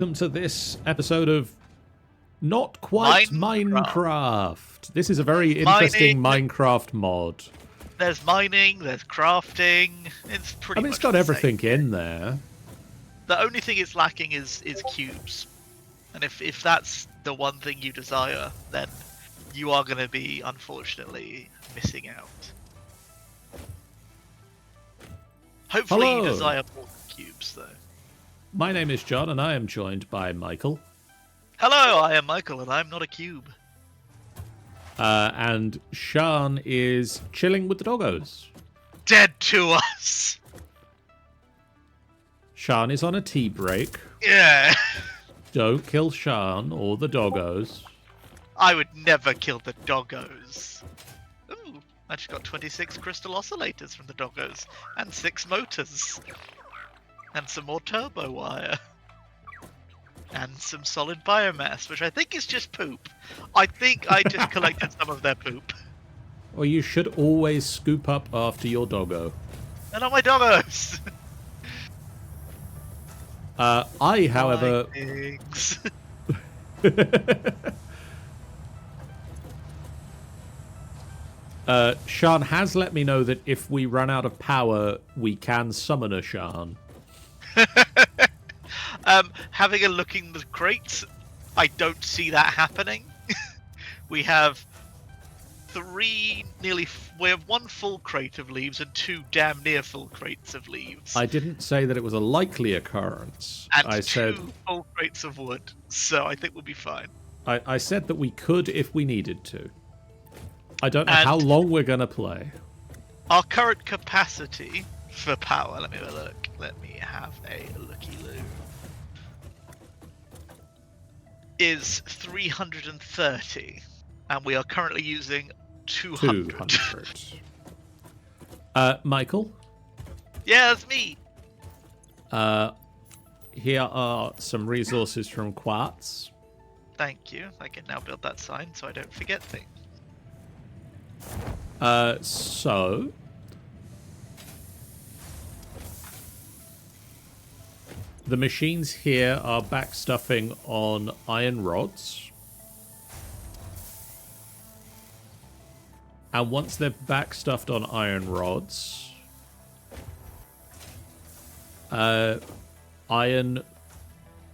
Welcome to this episode of Not Quite Minecraft. This is a very interesting Minecraft mod. There's mining, there's crafting. It's pretty much it's got everything in there. The only thing it's lacking is cubes. And if that's the one thing you desire, then you are going to be, unfortunately, missing out. Hopefully you desire more cubes, though. My name is John, and I am joined by Michael. Hello, I am Michael, and I'm not a cube. And Sean is chilling with the doggos. Dead to us! Sean is on a tea break. Yeah. Don't kill Sean or the doggos. I would never kill the doggos. Ooh, I just got 26 crystal oscillators from the doggos, and 6 motors. And some more turbo wire. And some solid biomass, which I think is just poop. I think I just collected some of their poop. Well, you should always scoop up after your doggo. They're not my doggos! I, however... Sean has let me know that if we run out of power, we can summon a Sean. Having a look in the crates, I don't see that happening. We have we have 1 full crate of leaves and 2 damn near full crates of leaves. I didn't say that it was a likely occurrence. And I 2 said full crates of wood, so I think we'll be fine. I said that we could if we needed to. I don't know how long we're going to play. Our current capacity for power, let me have a look. Let me have a looky-loo. Is 330, and we are currently using 200. Michael? Yeah, that's me. Here are some resources from Quartz. Thank you. I can now build that sign so I don't forget things. So... the machines here are backstuffing on iron rods. And once they're backstuffed on iron rods, iron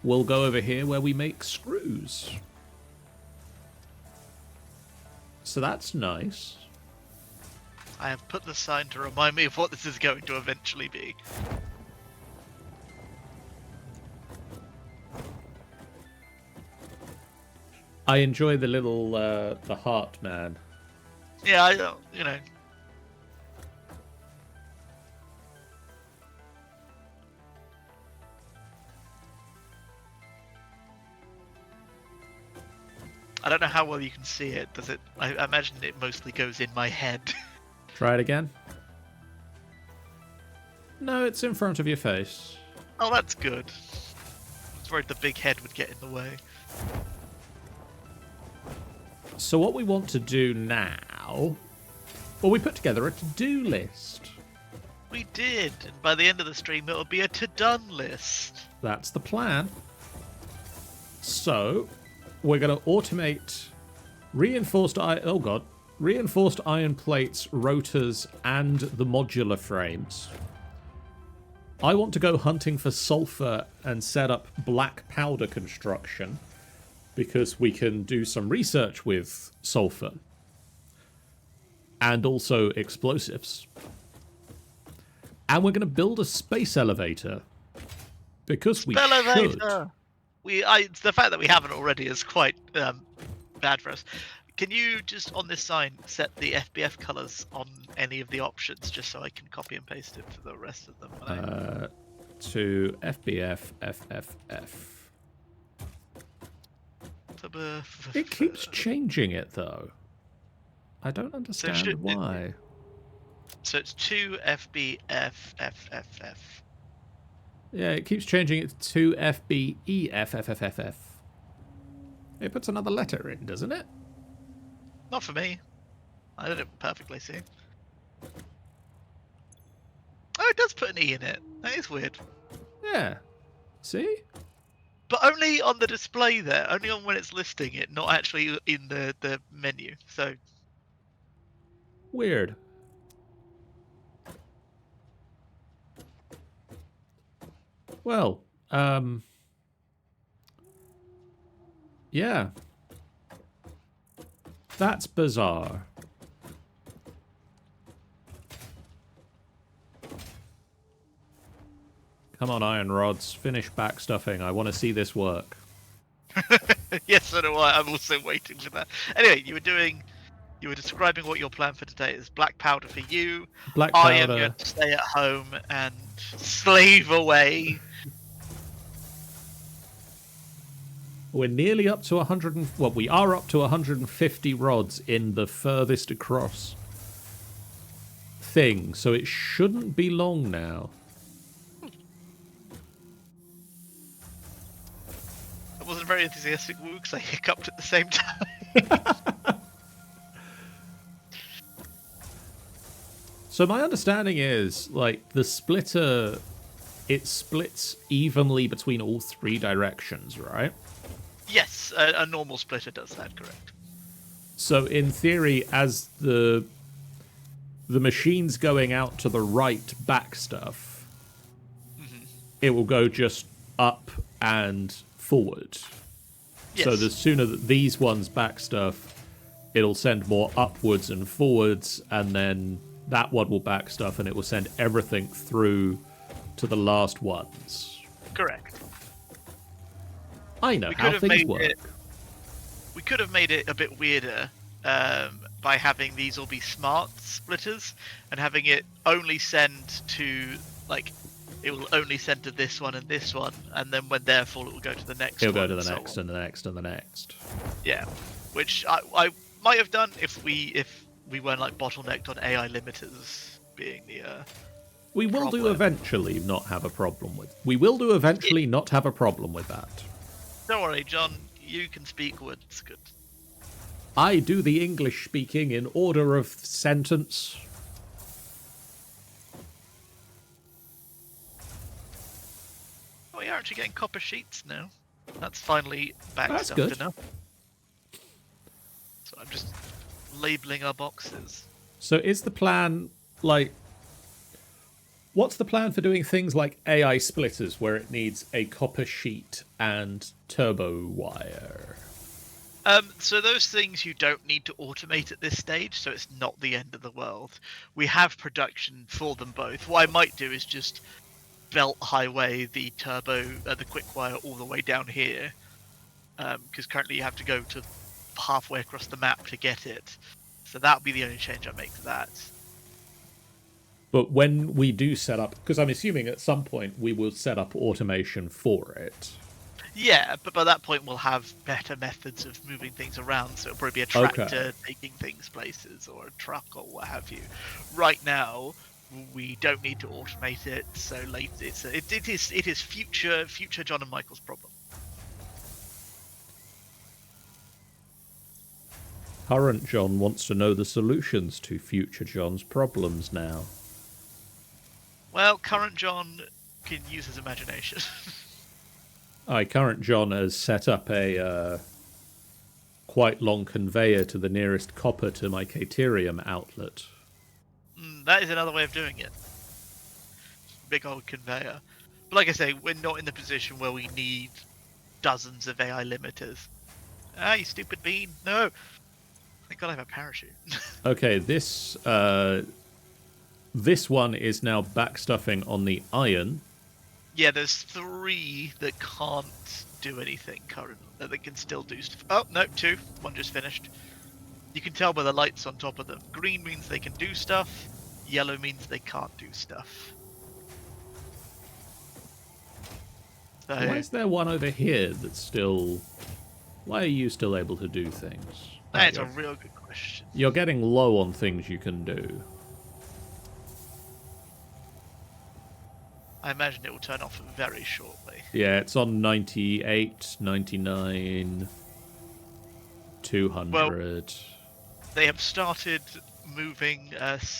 will go over here where we make screws. So that's nice. I have put the sign to remind me of what this is going to eventually be. I enjoy the little, the heart man. Yeah, you know. I don't know how well you can see it. Does it? I imagine it mostly goes in my head. Try it again. No, it's in front of your face. Oh, that's good. I was worried the big head would get in the way. So what we want to do now... well, we put together a to-do list. We did, and by the end of the stream it'll be a to-done list. That's the plan. So, we're going to automate reinforced iron plates, rotors, and the modular frames. I want to go hunting for sulfur and set up black powder construction, because we can do some research with sulfur. And also explosives. And we're going to build a space elevator. Because we should. It's the fact that we haven't already is quite bad for us. Can you just, on this sign, set the FBF colours on any of the options, just so I can copy and paste it for the rest of them? To FBF, FFF. It keeps changing it, though. I don't understand why. So it's 2FBF, FFF. Yeah, it keeps changing it to FBEF, FFFF. It puts another letter in, doesn't it? Not for me. I did it perfectly, see? Oh, it does put an E in it. That is weird. Yeah. See? But only on the display there, only on when it's listing it, not actually in the menu. So Weird. Well, yeah. That's bizarre. Come on, iron rods. Finish backstuffing. I want to see this work. yes, so do I. I'm also waiting for that. Anyway, you were describing what your plan for today is. Black powder for you. Black I am powder. going to stay at home and slave away. We're nearly up to 100 and... Well, we are up to 150 rods in the furthest across thing, so it shouldn't be long now. I wasn't very enthusiastic because I hiccuped at the same time. So my understanding is, like, the splitter, it splits evenly between all three directions, right? Yes, a normal splitter does that, correct. So in theory, as the machine's going out to the right back stuff, it will go just up and forward. Yes. So the sooner that these ones back stuff, it'll send more upwards and forwards, and then that one will back stuff, and it will send everything through to the last ones. Correct. I know how things work. We could have made it a bit weirder by having these all be smart splitters and having it only send to, like, it will only send to this one and this one, and then when they're full, it will go to the next one. It'll go to the next and the next and the next. Yeah, which I might have done if we weren't like bottlenecked on AI limiters being the. We will do eventually not have a problem with. We will do eventually not have a problem with that. Don't worry, John. You can speak words. Good. I do the English speaking in order of sentence. Oh, we are actually getting copper sheets now. That's finally That's backstuffed good. enough. So I'm just labeling our boxes. So is the plan, like... What's the plan for doing things like AI splitters, where it needs a copper sheet and turbo wire? So those things you don't need to automate at this stage, so it's not the end of the world. We have production for them both. What I might do is just belt highway the turbo, the quick wire all the way down here, because currently you have to go to halfway across the map to get it. So that'll be the only change I make to that. But when we do set up, because I'm assuming at some point we will set up automation for it. Yeah, but by that point we'll have better methods of moving things around, so it'll probably be a tractor taking things places, or a truck, or what have you. Right now, we don't need to automate it, so late it is future John and Michael's problem. Current John wants to know the solutions to future John's problems now. Well, current John can use his imagination. Current John has set up a quite long conveyor to the nearest copper to my Caterium outlet. That is another way of doing it. Big old conveyor. But like I say, we're not in the position where we need dozens of AI limiters. Ah, you stupid bean. No. Thank God I have a parachute. Okay, this one is now backstuffing on the iron. Yeah, there's 3 that can't do anything currently. That can still do stuff. Oh, no, 2. One just finished. You can tell by the lights on top of them. Green means they can do stuff. Yellow means they can't do stuff. So, Why is there one over here that's still... Why are you still able to do things? that's a real good question. You're getting low on things you can do. I imagine it will turn off very shortly. Yeah, it's on 98, 99, 200. Well, they have started moving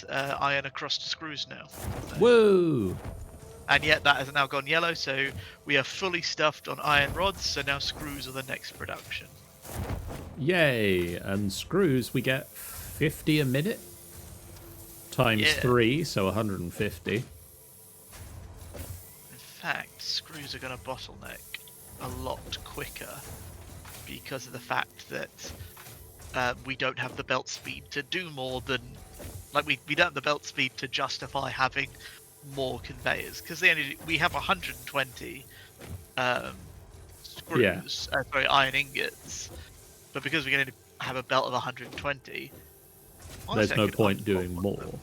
iron across to screws now. So, Whoa! And yet that has now gone yellow, so we are fully stuffed on iron rods, so now screws are the next production. Yay! And screws, we get 50 a minute times 3, so 150. In fact, screws are going to bottleneck a lot quicker because of the fact that we don't have the belt speed to do more than... Like, we don't have the belt speed to justify having more conveyors, because we have 120 screws, iron ingots, but because we can only have a belt of 120, there's no point doing more.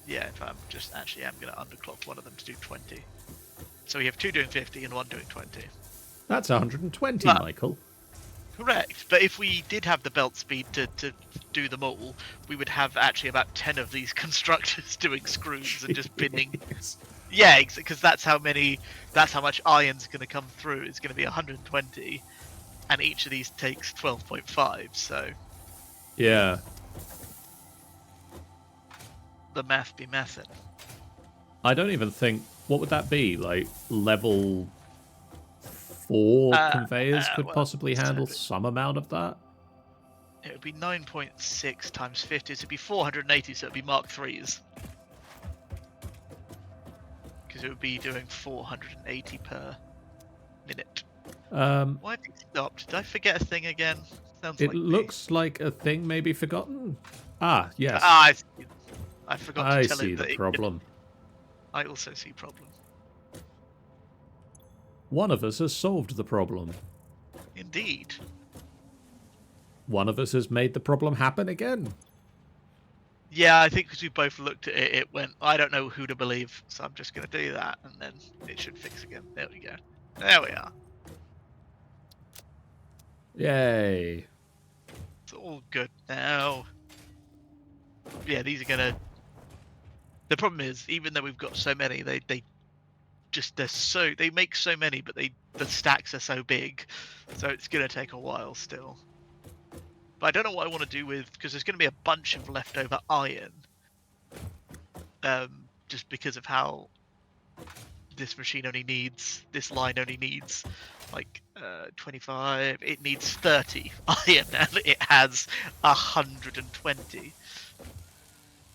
Yeah, if I'm going to underclock one of them to do 20. So we have 2 doing 50 and 1 doing 20. That's 120, Michael. Correct, but if we did have the belt speed to do them all, we would have actually about 10 of these constructors doing screws and just binning. Yeah, because that's how much iron's going to come through. It's going to be 120, and each of these takes 12.5. So yeah, the math be mathin'. I don't even think, what would that be? Like level 4 conveyors could possibly handle some amount of that. It would be 9.6 times 50, so it'd be 480, so it'd be Mark 3s. Because it would be doing 480 per minute. Why have you stopped? Did I forget a thing again? Sounds it like looks like a thing maybe forgotten. Ah, yes. I forgot to tell I see it that the problem. I also see problem. One of us has solved the problem. Indeed. One of us has made the problem happen again. Yeah, I think because we both looked at it, it went, I don't know who to believe, so I'm just going to do that, and then it should fix again. There we go. There we are. Yay. It's all good now. Yeah, these are going to... The problem is, even though we've got so many, they make so many, but the stacks are so big, so it's going to take a while still. But I don't know what I want to do with, because there's going to be a bunch of leftover iron, just because of how this line only needs like 25. It needs 30 iron, and it has 120.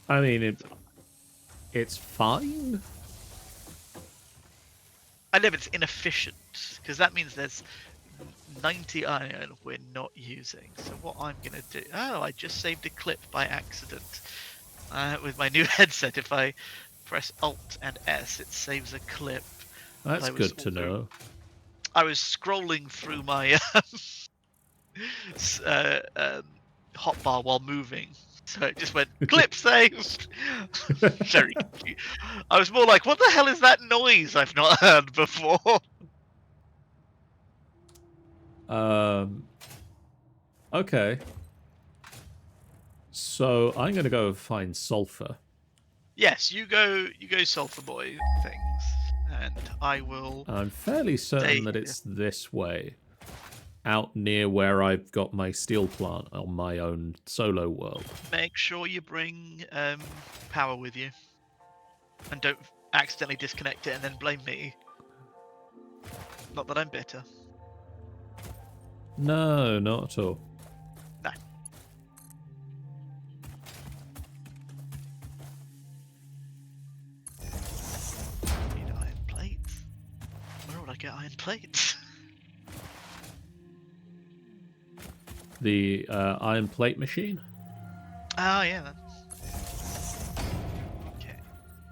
I mean, it's fine. I know it's inefficient, because that means there's 90 iron we're not using. So what I'm going to do... Oh, I just saved a clip by accident. With my new headset, if I press Alt and S, it saves a clip. That's good to know. I was scrolling through my hotbar while moving. So it just went, clip saved! Very confused. I was more like, what the hell is that noise I've not heard before? Okay. So I'm going to go find sulfur. Yes, you go sulfur boy things, and I will... I'm fairly certain that it's this way. Out near where I've got my steel plant on my own solo world. Make sure you bring power with you. And don't accidentally disconnect it and then blame me. Not that I'm bitter. No, not at all. No. Need iron plates. Where would I get iron plates? The iron plate machine? Oh, yeah. Okay.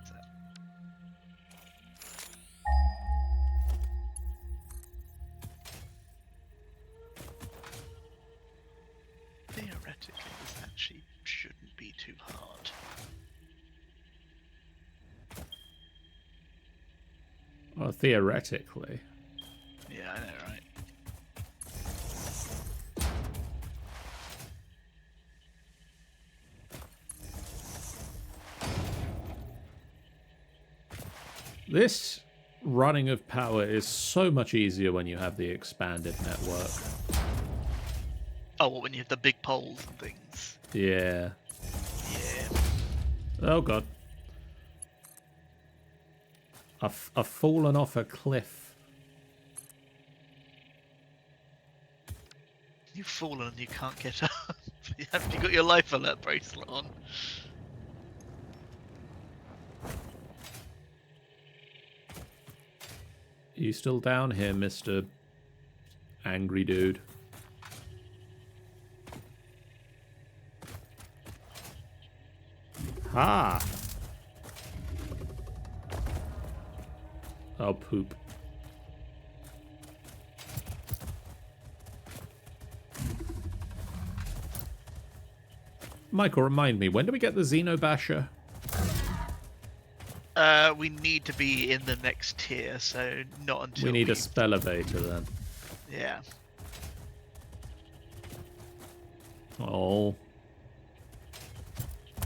So. Theoretically, this actually shouldn't be too hard. Well, theoretically. Yeah, I know, right? This running of power is so much easier when you have the expanded network. Oh, well, when you have the big poles and things. Yeah. Yeah. Oh, God. I've fallen off a cliff. You've fallen and you can't get up. Have you got your life alert bracelet on? Are you still down here, Mr. Angry Dude? Ha! Oh, poop. Michael, remind me, when do we get the Xenobasher? We need to be in the next tier, so not until We need a spell elevator then. Yeah. Oh.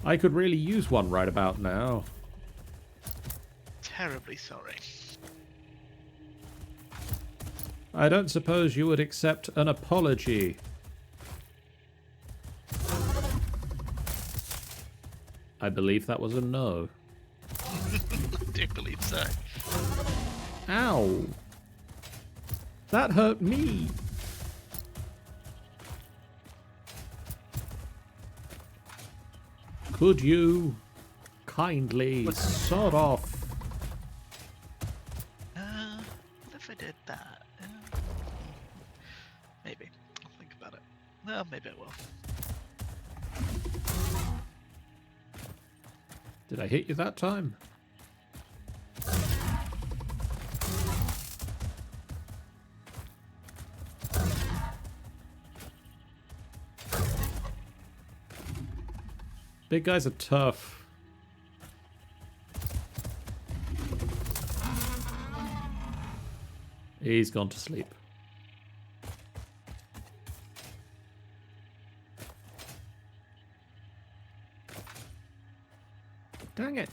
I could really use one right about now. Terribly sorry. I don't suppose you would accept an apology. I believe that was a no. I do believe so. Ow! That hurt me! Could you kindly sod off? What if I did that? Maybe. I'll think about it. No, maybe I will. Did I hit you that time? Big guys are tough. He's gone to sleep. Dang it.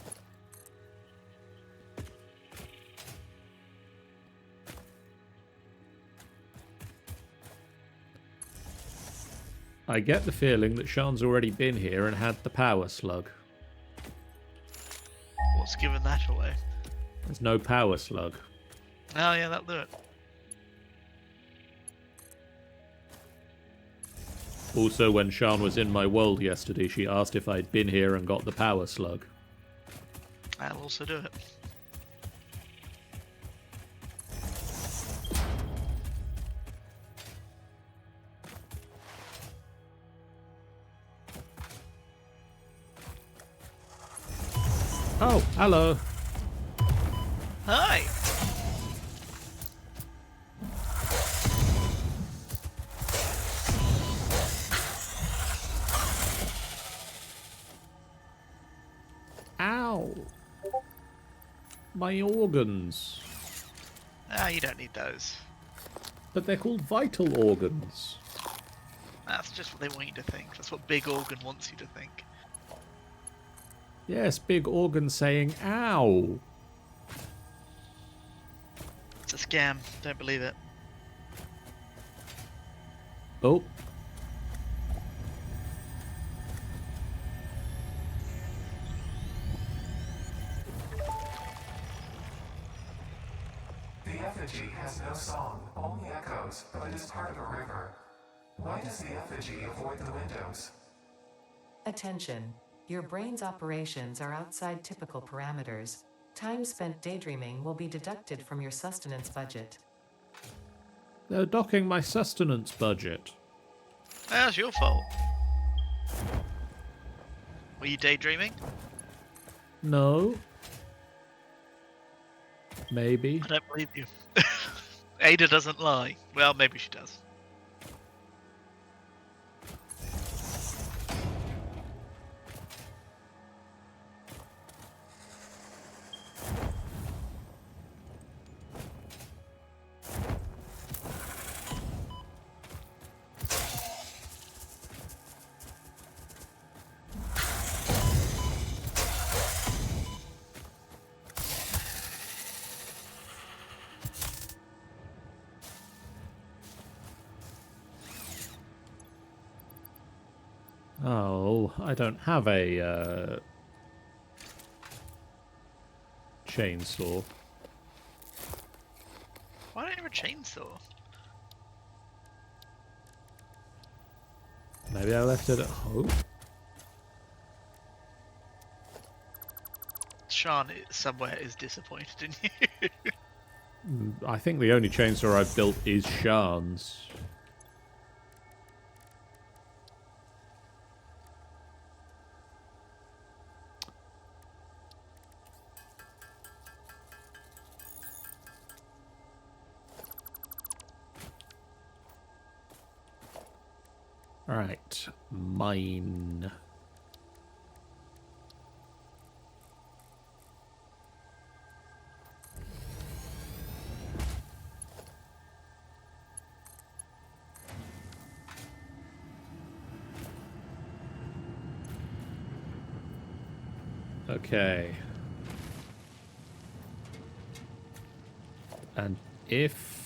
I get the feeling that Sean's already been here and had the power slug. What's given that away? There's no power slug. Oh yeah, that'll do it. Also, when Sean was in my world yesterday, she asked if I'd been here and got the power slug. That'll also do it. Oh, hello. Hi! Ow. My organs. Ah, you don't need those. But they're called vital organs. That's just what they want you to think. That's what Big Organ wants you to think. Yes, big organ saying ow. It's a scam. Don't believe it. Oh. The effigy has no song, only echoes, but it is part of a river. Why does the effigy avoid the windows? Attention. Your brain's operations are outside typical parameters. Time spent daydreaming will be deducted from your sustenance budget. They're docking my sustenance budget. That's your fault. Were you daydreaming? No. Maybe. I don't believe you. Ada doesn't lie. Well, maybe she does. Oh, I don't have a chainsaw. chainsaw. Maybe I left it at home. Sean somewhere is disappointed in you. I think the only chainsaw I've built is Shan's. Alright, mine. Okay. And if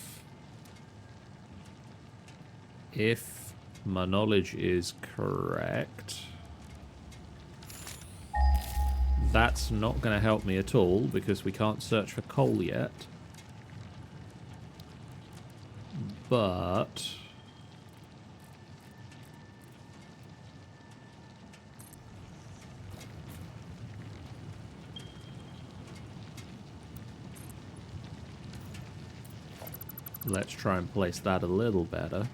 my knowledge is correct, that's not going to help me at all because we can't search for coal yet. But let's try and place that a little better.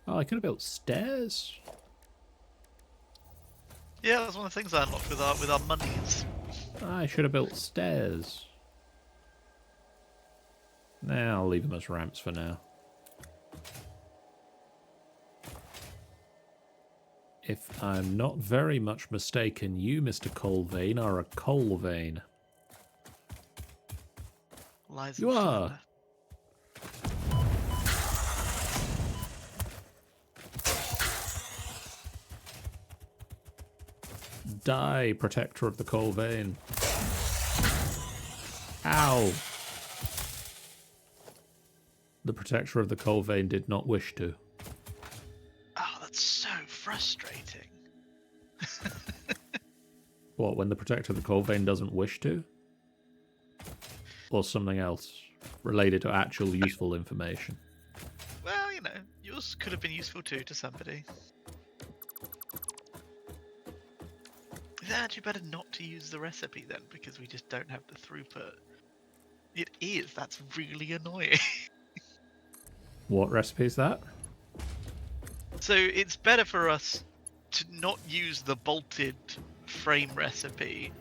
Oh, I could have built stairs. Yeah, that's one of the things I unlocked with our monies. I should have built stairs. Nah, I'll leave them as ramps for now. If I'm not very much mistaken, you, Mr. Coalvein, are a coal vein. Lies You and are. thunder. Die, protector of the coal vein. Ow. The protector of the coal vein did not wish to. Oh, that's so frustrating. What, when the protector of the coal vein doesn't wish to? Or something else related to actual useful information? Well, you know, yours could have been useful too to somebody. Is it actually better not to use the recipe then, because we just don't have the throughput? It is. That's really annoying. What recipe is that? So it's better for us to not use the bolted frame recipe,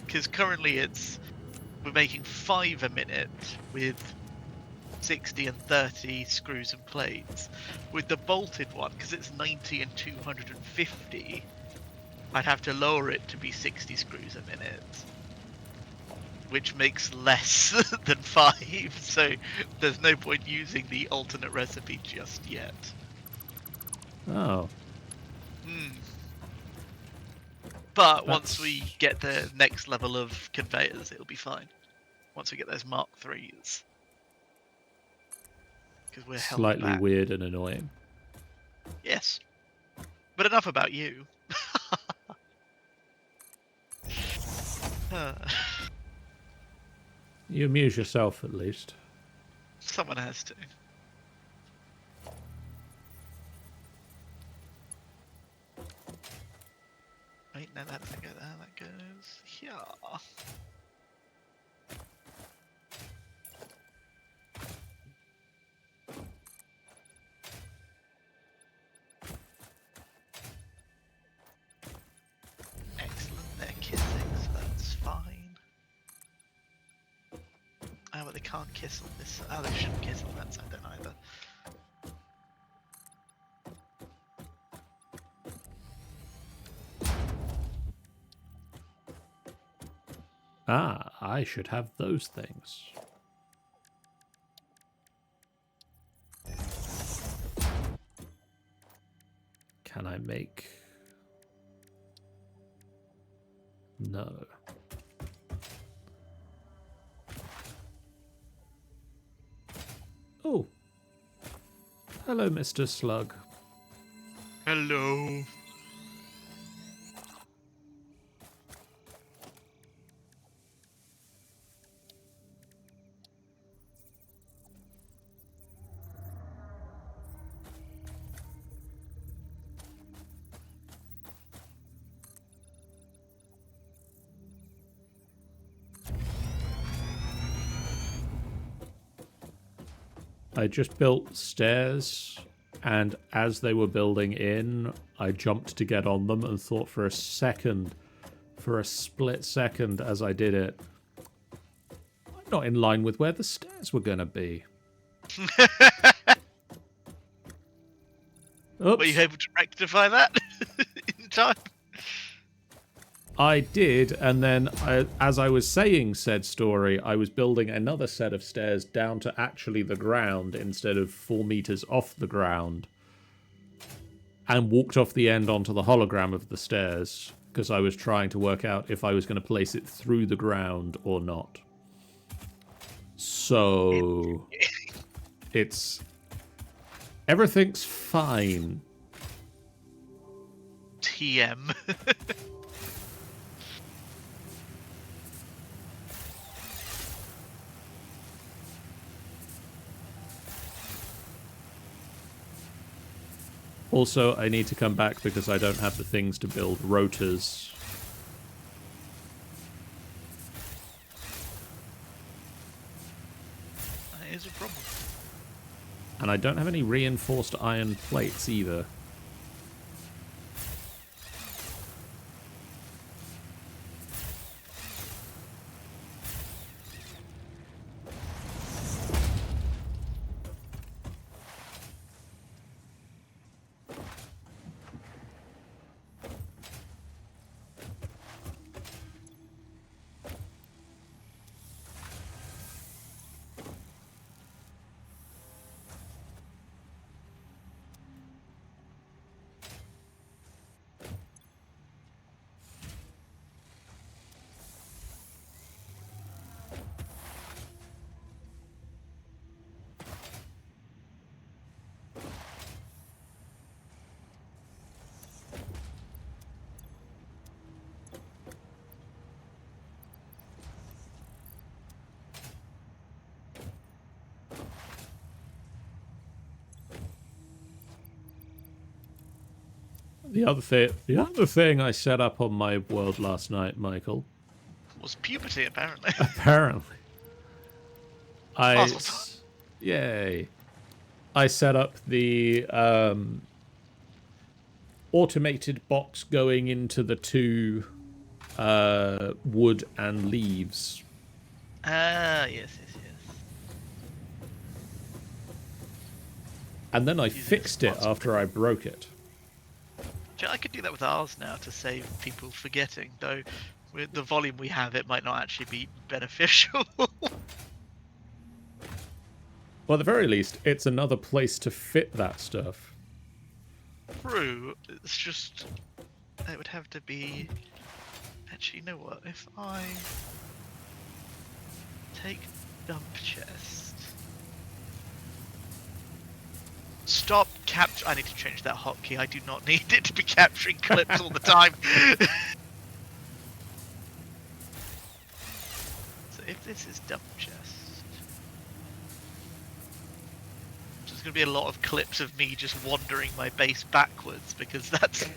because currently we're making 5 a minute with 60 and 30 screws and plates. With the bolted one, because it's 90 and 250, I'd have to lower it to be 60 screws a minute, which makes less than 5, so there's no point using the alternate recipe just yet. Oh. But once we get the next level of conveyors, it'll be fine. Once we get those Mark IIIs. Because we're held Slightly back. weird and annoying. Yes. But enough about you. You amuse yourself, at least. Someone has to. Wait, no, that doesn't go there. That goes here. Excellent. They're kissing, so that's fine. Oh, but they can't kiss on this. Oh, they shouldn't kiss on that side then either. Ah, I should have those things. Can I make... No. Oh. Hello, Mr. Slug. Hello. I just built stairs, and as they were building in, I jumped to get on them and thought for a split second as I did it, I'm not in line with where the stairs were going to be. Oops. Were you able to rectify that in time? I did, and then as I was saying said story, I was building another set of stairs down to actually the ground instead of 4 meters off the ground, and walked off the end onto the hologram of the stairs because I was trying to work out if I was going to place it through the ground or not. So everything's fine. TM. Also, I need to come back because I don't have the things to build rotors. That is a problem. And I don't have any reinforced iron plates either. The other thing I set up on my world last night, Michael. Was puberty, apparently. Apparently. Mazel Yay. I set up the automated box going into the 2 wood and leaves. Ah, yes. And then I Using fixed it spots. after I broke it. I could do that with ours now to save people forgetting, though with the volume we have, it might not actually be beneficial. Well, at the very least, it's another place to fit that stuff. True, it's just... it would have to be... Actually, you know what? If I... take dump chest... Stop capture... I need to change that hotkey. I do not need it to be capturing clips all the time. So if this is dump chest... there's going to be a lot of clips of me just wandering my base backwards, because that's...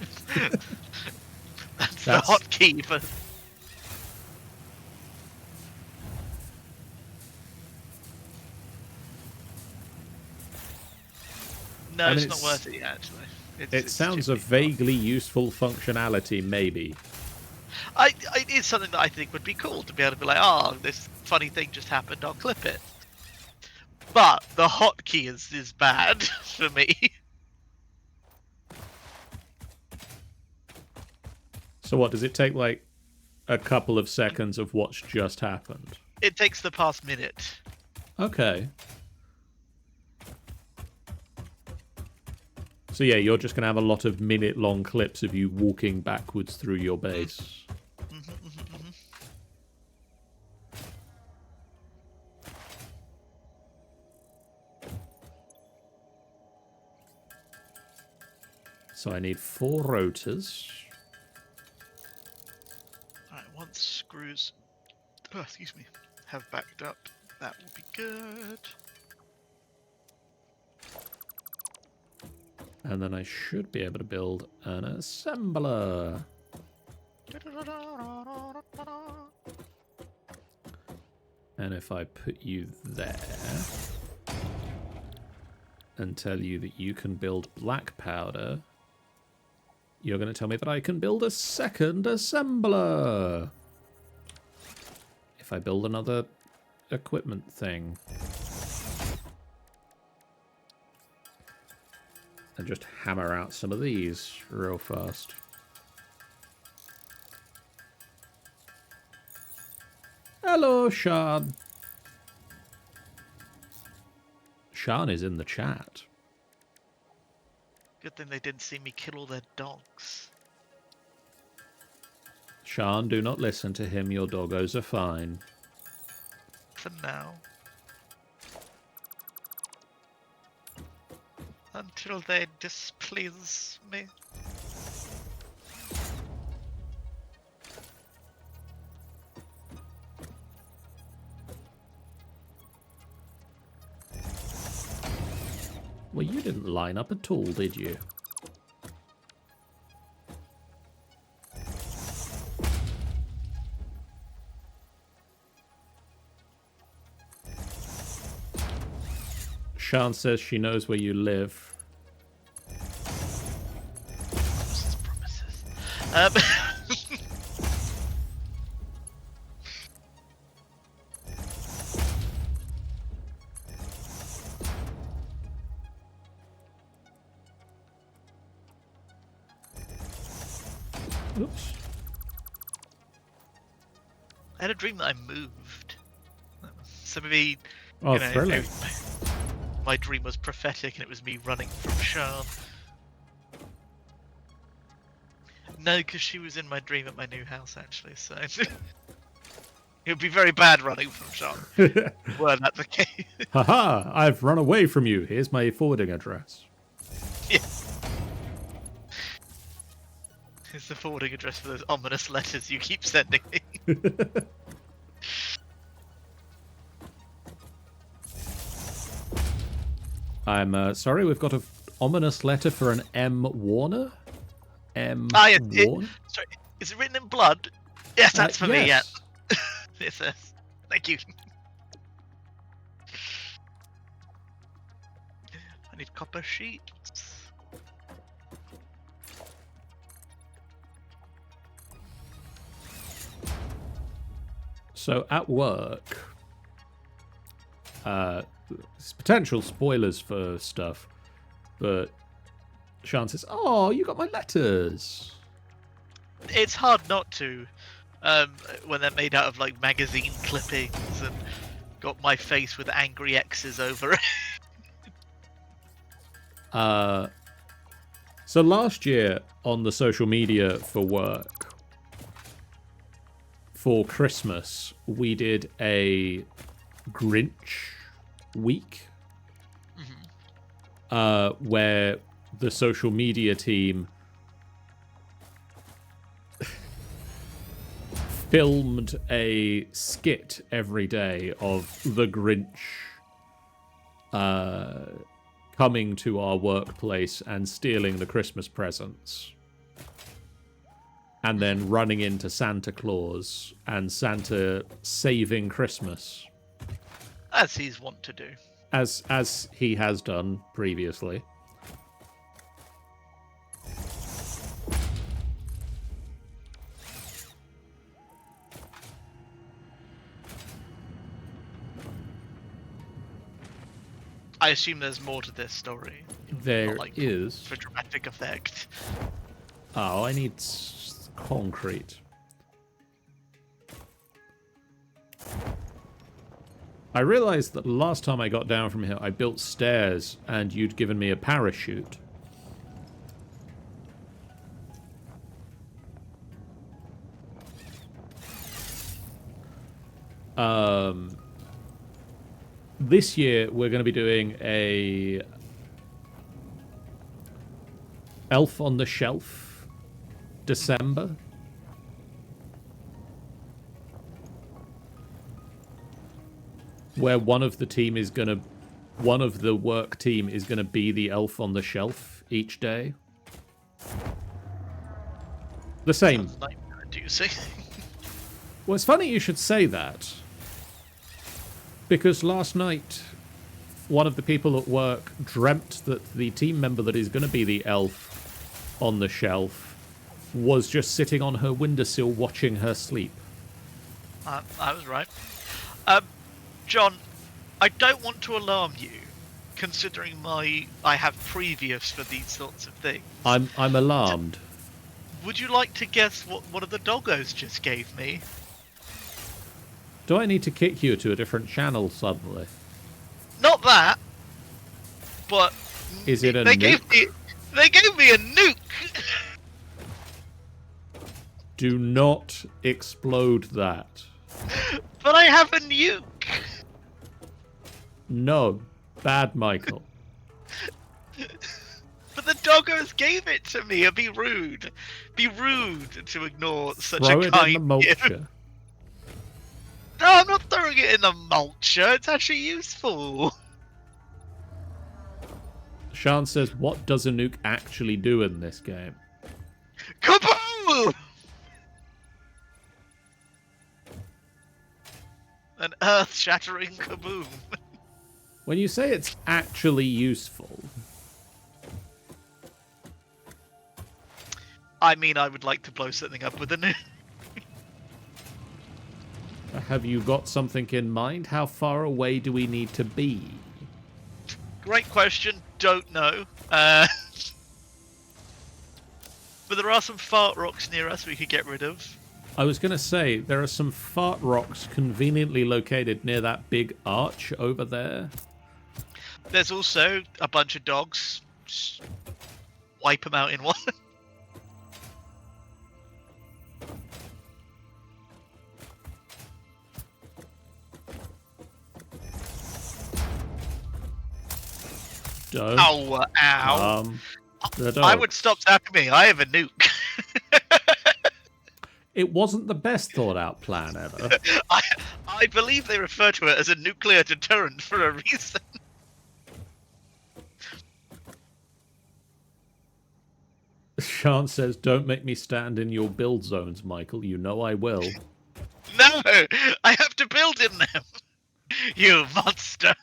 that's the hotkey for... No, it's not worth it yet, actually. It sounds a vaguely useful functionality, maybe. It's something that I think would be cool to be able to be like, oh, this funny thing just happened, I'll clip it. But the hotkey is bad for me. So what, does it take like a couple of seconds of what's just happened? It takes the past minute. Okay. So yeah, you're just going to have a lot of minute-long clips of you walking backwards through your base. So I need 4 rotors. Alright, once screws, excuse me, have backed up, that will be good. And then I should be able to build an assembler. And if I put you there and tell you that you can build black powder, you're going to tell me that I can build a second assembler. If I build another equipment thing. And just hammer out some of these real fast. Hello, Sean. Sean is in the chat. Good thing they didn't see me kill all their dogs. Sean, do not listen to him. Your doggos are fine. For now. Until they displease me. Well, you didn't line up at all, did you? Sean says she knows where you live. Promises. Oops. I had a dream that I moved. So maybe, Oh, thrilling. my dream was prophetic and it was me running from Sean. No, because she was in my dream at my new house, actually, so... it would be very bad running from Sean, were that the case. Haha, I've run away from you. Here's my forwarding address. Yeah. It's the forwarding address for those ominous letters you keep sending me. I'm sorry, we've got an ominous letter for an M. Warner? M. Ah, Warner? Sorry, is it written in blood? Yes, that's for me, yeah. Yes. Yes, yes. Thank you. I need copper sheets. So at work, it's potential spoilers for stuff, but Sean says, "Oh, you got my letters." It's hard not to, when they're made out of like magazine clippings and got my face with angry X's over it. So last year on the social media for work, for Christmas, we did a Grinch week, where the social media team filmed a skit every day of the Grinch coming to our workplace and stealing the Christmas presents. And then running into Santa Claus and Santa saving Christmas. As he's wont to do. As he has done previously. I assume there's more to this story. There Not, is. for dramatic effect. Oh, I need concrete. I realised that last time I got down from here, I built stairs, and you'd given me a parachute. This year we're going to be doing a Elf on the Shelf December. Where one of the work team is gonna be the elf on the shelf each day. The same. Sounds nightmare-inducing. Well, it's funny you should say that. Because last night, one of the people at work dreamt that the team member that is going to be the elf on the shelf was just sitting on her windowsill watching her sleep. I was right. John, I don't want to alarm you, considering I have previous for these sorts of things. I'm alarmed. Would you like to guess what one of the doggos just gave me? Do I need to kick you to a different channel suddenly? Not that, but Is it a they nuke? They gave me a nuke. Do not explode that. But I have a nuke. No. Bad, Michael. But the doggos gave it to me. It'd be rude. Be rude to ignore such Throw a it kind in the gift. mulcher. No, I'm not throwing it in the mulcher. It's actually useful. Sean says, what does a nuke actually do in this game? Kaboom! An earth-shattering kaboom. When you say it's actually useful, I mean, I would like to blow something up with a nuke. have you got something in mind? How far away do we need to be? Great question. Don't know. But there are some fart rocks near us we could get rid of. I was going to say, there are some fart rocks conveniently located near that big arch over there. There's also a bunch of dogs. Just wipe them out in one. Don't. Ow, ow. The I dog. would stop tapping me. I have a nuke. It wasn't the best thought out plan ever. I believe they refer to it as a nuclear deterrent for a reason. Sean says, don't make me stand in your build zones, Michael. You know I will. No, I have to build in them. You monster.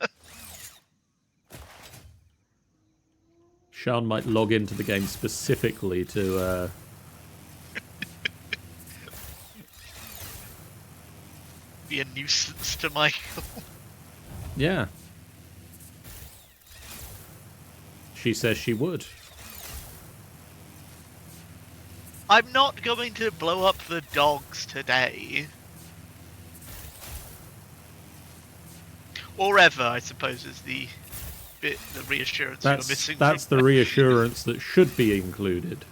Sean might log into the game specifically to... Be a nuisance to Michael. Yeah. She says she would. I'm not going to blow up the dogs today. Or ever, I suppose, is the bit, the reassurance you're missing. That's the reassurance that should be included.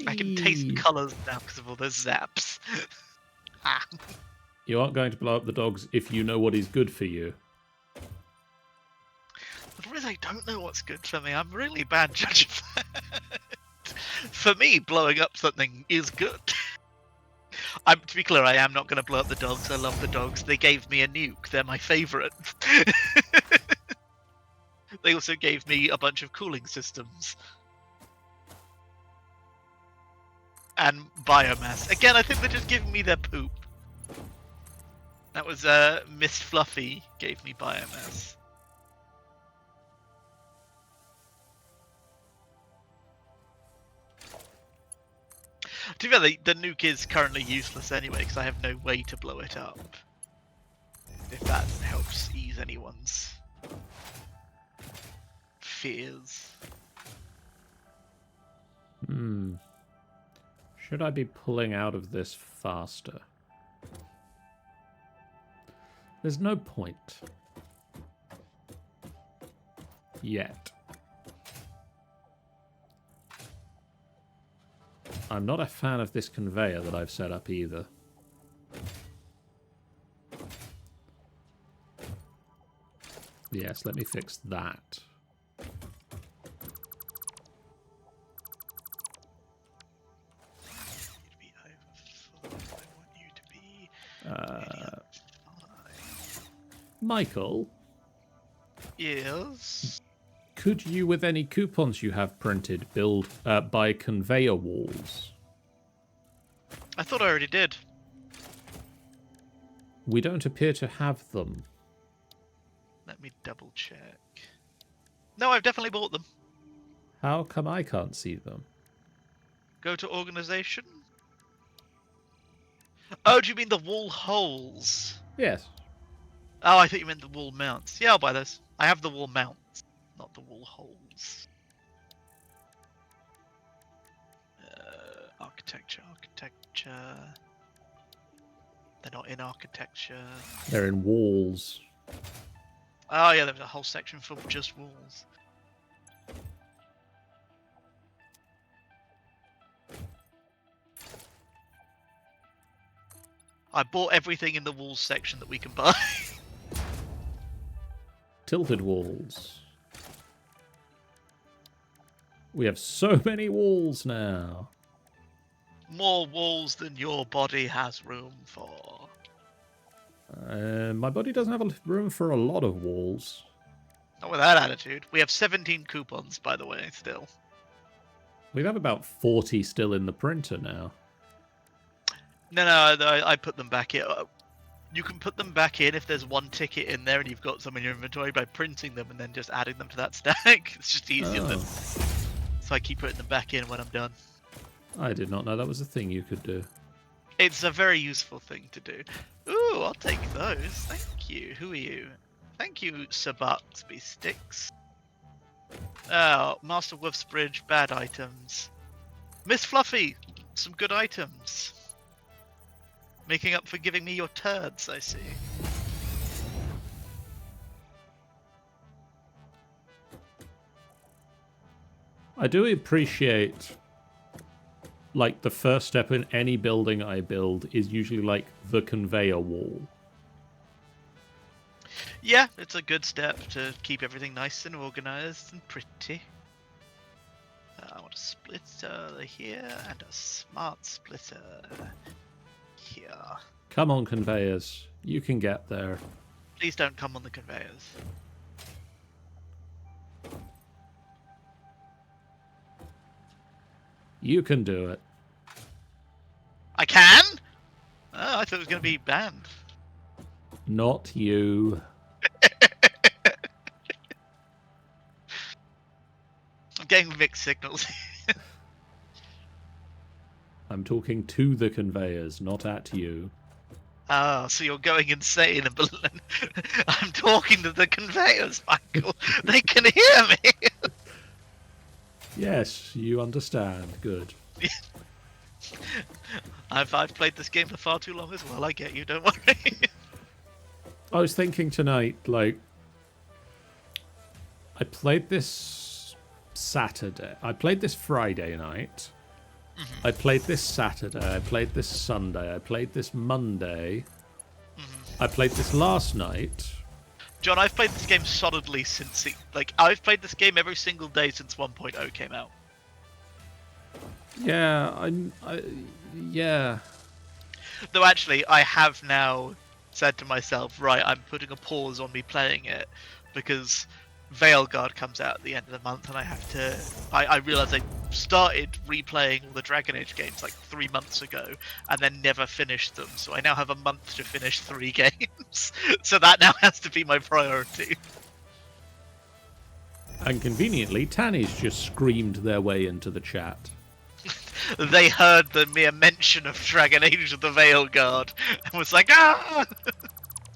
I can taste colours now because of all those zaps. Ah. You aren't going to blow up the dogs if you know what is good for you. The problem is I don't know what's good for me. I'm really bad judge of that. For me, blowing up something is good. To be clear, I am not going to blow up the dogs. I love the dogs. They gave me a nuke. They're my favourite. They also gave me a bunch of cooling systems. And biomass. Again, I think they're just giving me their poop. That was Miss Fluffy gave me biomass. To be fair, the nuke is currently useless anyway, because I have no way to blow it up. If that helps ease anyone's fears. Should I be pulling out of this faster? There's no point. Yet. I'm not a fan of this conveyor that I've set up either. Yes, let me fix that. Michael? Yes? Could you, with any coupons you have printed, buy conveyor walls? I thought I already did. We don't appear to have them. Let me double check. No, I've definitely bought them. How come I can't see them? Go to organization. Oh, do you mean the wall holes? Yes. Oh, I thought you meant the wall mounts. Yeah, I'll buy those. I have the wall mounts, not the wall holes. Architecture. They're not in architecture. They're in walls. Oh yeah, there was a whole section for just walls. I bought everything in the walls section that we can buy. Tilted walls. We have so many walls now. More walls than your body has room for. My body doesn't have room for a lot of walls. Not with that attitude. We have 17 coupons, by the way, still. We have about 40 still in the printer now. No, I put them back in. You can put them back in if there's one ticket in there and you've got some in your inventory by printing them and then just adding them to that stack. It's just easier than... So I keep putting them back in when I'm done. I did not know that was a thing you could do. It's a very useful thing to do. Ooh, I'll take those. Thank you. Who are you? Thank you, Sir Buxby Sticks. Oh, Master Wolf's Bridge, bad items. Miss Fluffy, some good items. Making up for giving me your turds, I see. I do appreciate, like, the first step in any building I build is usually, like, the conveyor wall. Yeah, it's a good step to keep everything nice and organized and pretty. I want a splitter here and a smart splitter here. Come on, conveyors. You can get there. Please don't come on the conveyors. You can do it. I can? Oh, I thought it was going to be banned. Not you. I'm getting mixed signals. I'm talking to the conveyors, not at you. Oh, so you're going insane. I'm talking to the conveyors, Michael. They can hear me. Yes, you understand. Good. I've played this game for far too long as well. I get you. Don't worry. I was thinking tonight, like, I played this Saturday. I played this Friday night. Mm-hmm. I played this Saturday. I played this Sunday. I played this Monday. Mm-hmm. I played this last night. John, I've played this game solidly since I've played this game every single day since 1.0 came out. Yeah, yeah. Though actually, I have now said to myself, right, I'm putting a pause on me playing it because Veilguard comes out at the end of the month, and I have to. I realised I started replaying all the Dragon Age games like 3 months ago, and then never finished them. So I now have a month to finish 3 games. So that now has to be my priority. And conveniently, Tanny's just screamed their way into the chat. They heard the mere mention of Dragon Age of the Veilguard and was like, ah!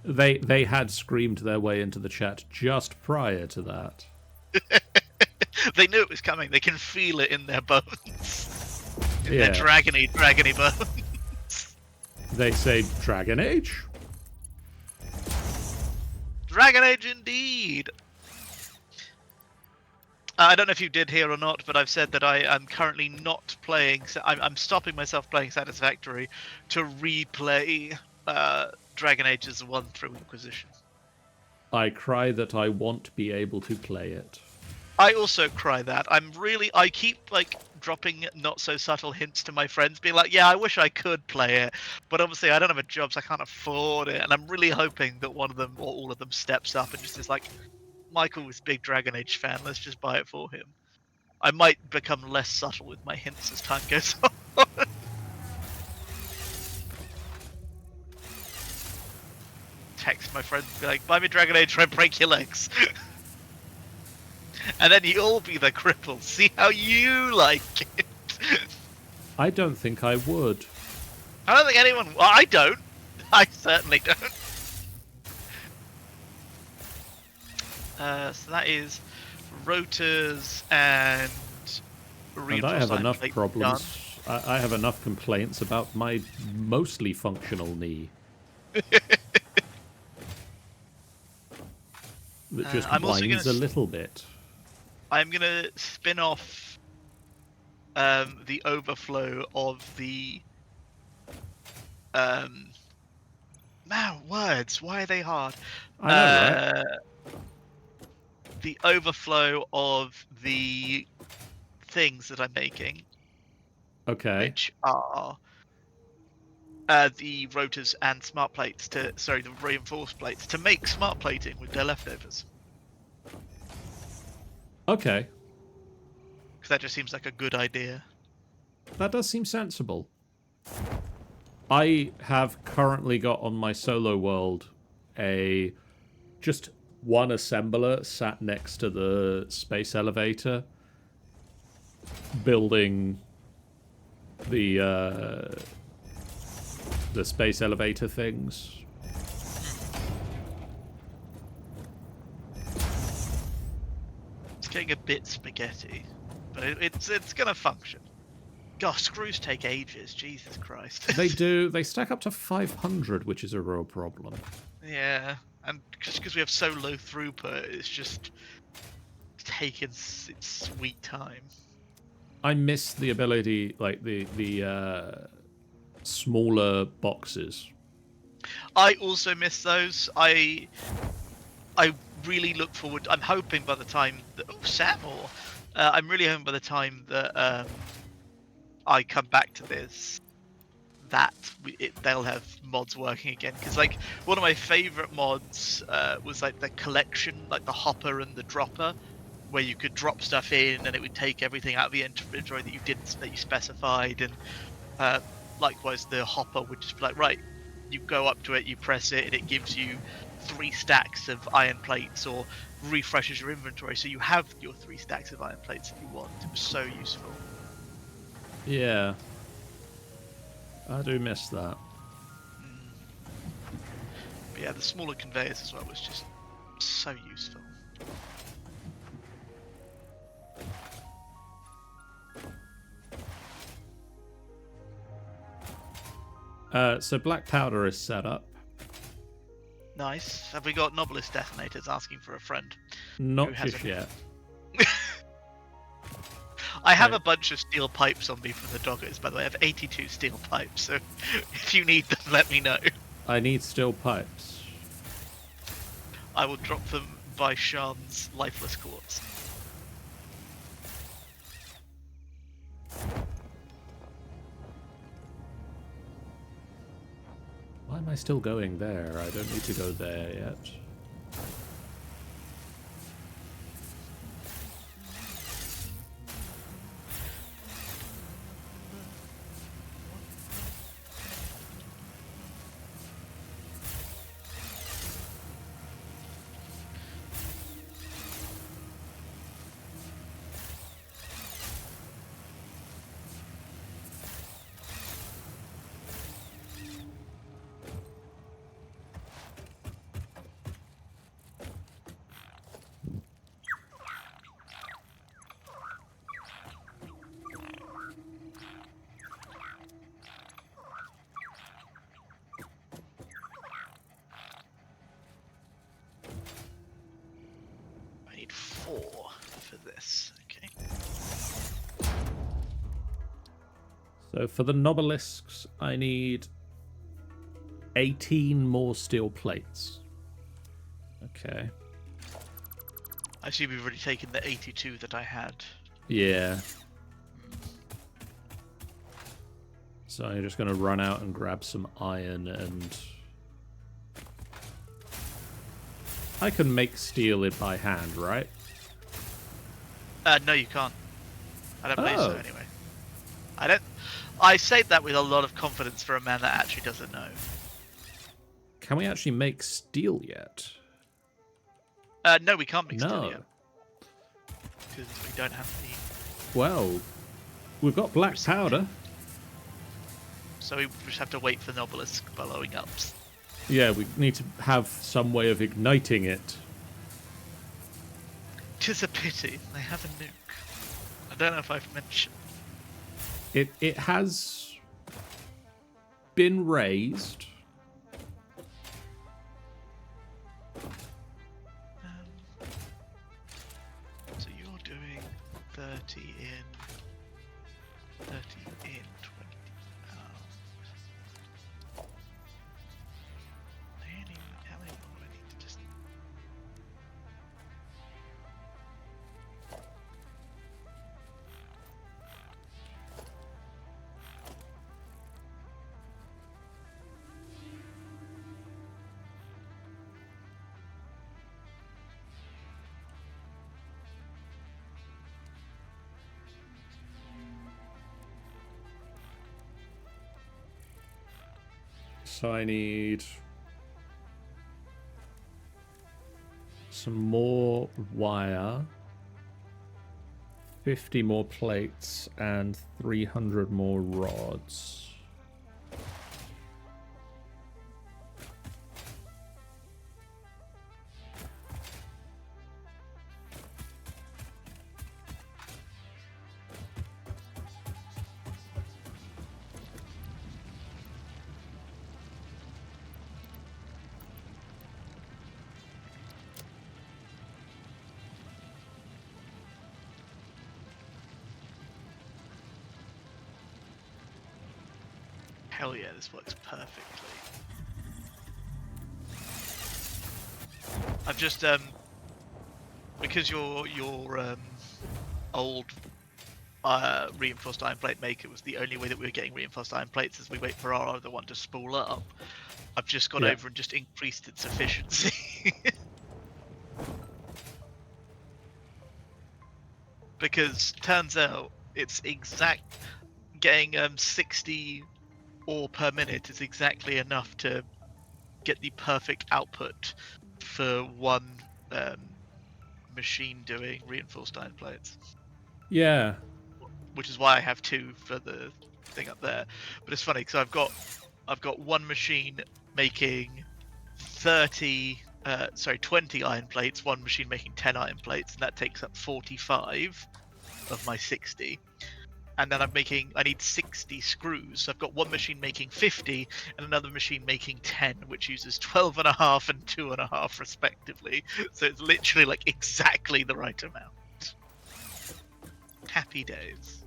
They had screamed their way into the chat just prior to that. They knew it was coming. They can feel it in their bones. In Yeah. their dragony bones. They say Dragon Age? Dragon Age indeed! I don't know if you did hear or not, but I've said that I am currently not playing... I'm stopping myself playing Satisfactory to replay Dragon Ages 1 through Inquisition. I cry that I won't be able to play it. I also cry that. I keep, like, dropping not-so-subtle hints to my friends, being like, yeah, I wish I could play it, but obviously I don't have a job, so I can't afford it, and I'm really hoping that one of them, or all of them, steps up and just is like, Michael is a big Dragon Age fan, let's just buy it for him. I might become less subtle with my hints as time goes on. Text my friends and be like, buy me Dragon Age or I break your legs. And then you'll be the cripple. See how you like it. I don't think I would. I don't think anyone... Well, I don't. I certainly don't. So that is rotors and And I have enough plate problems. I have enough complaints about my mostly functional knee. That just I'm also whines gonna a little bit. I'm gonna spin off the overflow of the man, words, why are they hard? I know, right? The overflow of the things that I'm making, Okay. which are the rotors and smart plates the reinforced plates to make smart plating with their leftovers. Okay. Because that just seems like a good idea. That does seem sensible. I have currently got on my solo world just one assembler sat next to the space elevator building the space elevator things. It's getting a bit spaghetti, but it's gonna function. Gosh, screws take ages. Jesus Christ. They do. They stack up to 500, which is a real problem. Yeah, and just because we have so low throughput, it's just taking its sweet time. I miss the ability, like the smaller boxes. I also miss those. I really look forward. I'm hoping by the time that Samuel, I'm really hoping by the time that I come back to this, that they'll have mods working again. Because like one of my favorite mods was like the collection, like the hopper and the dropper, where you could drop stuff in and it would take everything out of the inventory that you specified, and likewise the hopper would just be like, right, you go up to it, you press it, and it gives you 3 stacks of iron plates, or refreshes your inventory so you have your 3 stacks of iron plates if you want. It was so useful. Yeah. I do miss that. But yeah, the smaller conveyors as well was just so useful. So black powder is set up. Nice. Have we got Novelist Detonators asking for a friend? Not Who just hasn't? yet. I have Right. a bunch of steel pipes on me from the doggers, by the way. I have 82 steel pipes, so if you need them, let me know. I need steel pipes. I will drop them by Sean's lifeless corpse. Why am I still going there? I don't need to go there yet. So for the Nobelisks, I need 18 more steel plates. Okay. I assume you've already taken the 82 that I had. Yeah. So I'm just going to run out and grab some iron, and I can make steel it by hand, right? No, you can't. I don't believe so, Oh. anyway. I don't. I say that with a lot of confidence for a man that actually doesn't know. Can we actually make steel yet? No, we can't make steel No. yet. Because we don't have the... Well, we've got black powder. So we just have to wait for the obelisk blowing up. Yeah, we need to have some way of igniting it. 'Tis a pity. They have a nuke. I don't know if I've mentioned. It has been raised. So you're doing 30 in 20. Really? How many more do I need to just... So I need some more wire, 50 more plates, and 300 more rods. Hell yeah, this works perfectly. I've just because your old reinforced iron plate maker was the only way that we were getting reinforced iron plates as we wait for our other one to spool up. I've just gone over and just increased its efficiency. Because turns out it's getting 60 ore per minute is exactly enough to get the perfect output for one machine doing reinforced iron plates. Yeah. Which is why I have 2 for the thing up there. But it's funny because I've got one machine making 20 iron plates, one machine making 10 iron plates, and that takes up 45 of my 60. And then I need 60 screws. So I've got one machine making 50 and another machine making 10, which uses 12.5 and 2.5 respectively. So it's literally like exactly the right amount. Happy days.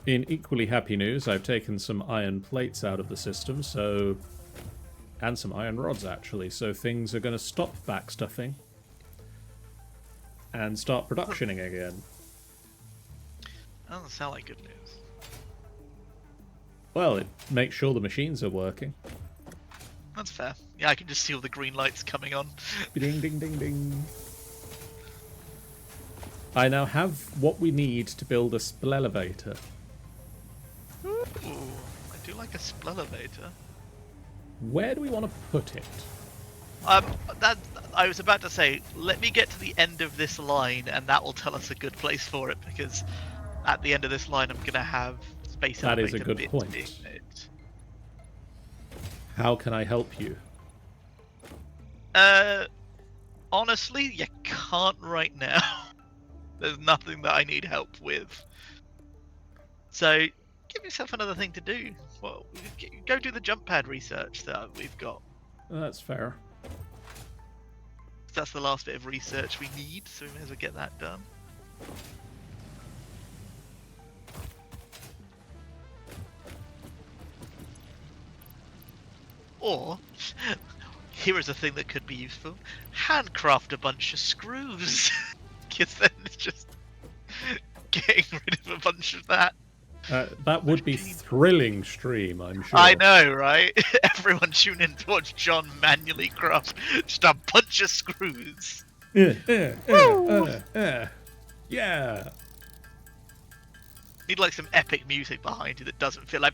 In equally happy news, I've taken some iron plates out of the system, and some iron rods actually, so things are going to stop backstuffing and start productioning again. That doesn't sound like good news. Well, it makes sure the machines are working. That's fair. Yeah, I can just see all the green lights coming on. Ding, ding, ding, ding. I now have what we need to build a spell elevator. Ooh, I do like a spell elevator. Where do we want to put it? That I was about to say, let me get to the end of this line, and that will tell us a good place for it. Because at the end of this line, I'm gonna have space That elevator is a good bits point. being made. How can I help you? Honestly, you can't right now. There's nothing that I need help with. So give yourself another thing to do. Well, go do the jump pad research that we've got. That's fair. That's the last bit of research we need, so we may as well get that done. Or, here is a thing that could be useful. Handcraft a bunch of screws. Because then it's just getting rid of a bunch of that. That would be thrilling stream, I'm sure. I know, right? Everyone tune in to watch John manually craft just a bunch of screws. Yeah. Need like some epic music behind you that doesn't feel like.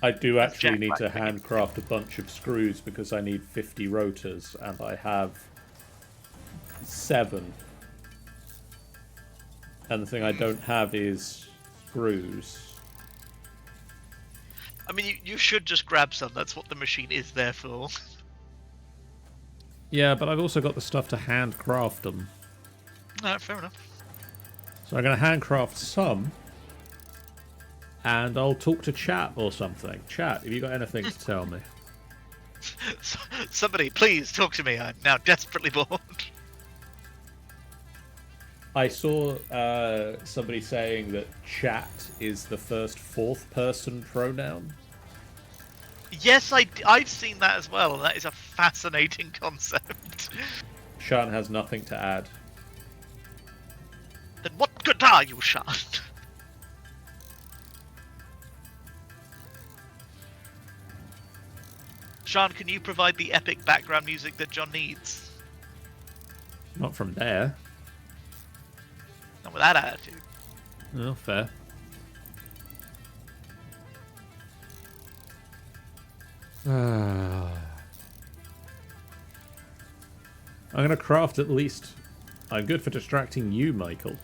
I do actually Jack need Black to thing. handcraft a bunch of screws because I need 50 rotors and I have 7. And the thing I don't have is screws. I mean, you should just grab some. That's what the machine is there for. Yeah, but I've also got the stuff to handcraft them. No, fair enough. So I'm going to handcraft some. And I'll talk to chat or something. Chat, have you got anything to tell me? Somebody, please talk to me. I'm now desperately bored. I saw somebody saying that chat is the first 4th person pronoun. Yes, I've seen that as well. That is a fascinating concept. Sean has nothing to add. Then what good are you, Sean? Sean, can you provide the epic background music that John needs? Not from there. Not with that attitude. Oh, fair. I'm going to craft at least... I'm good for distracting you, Michael.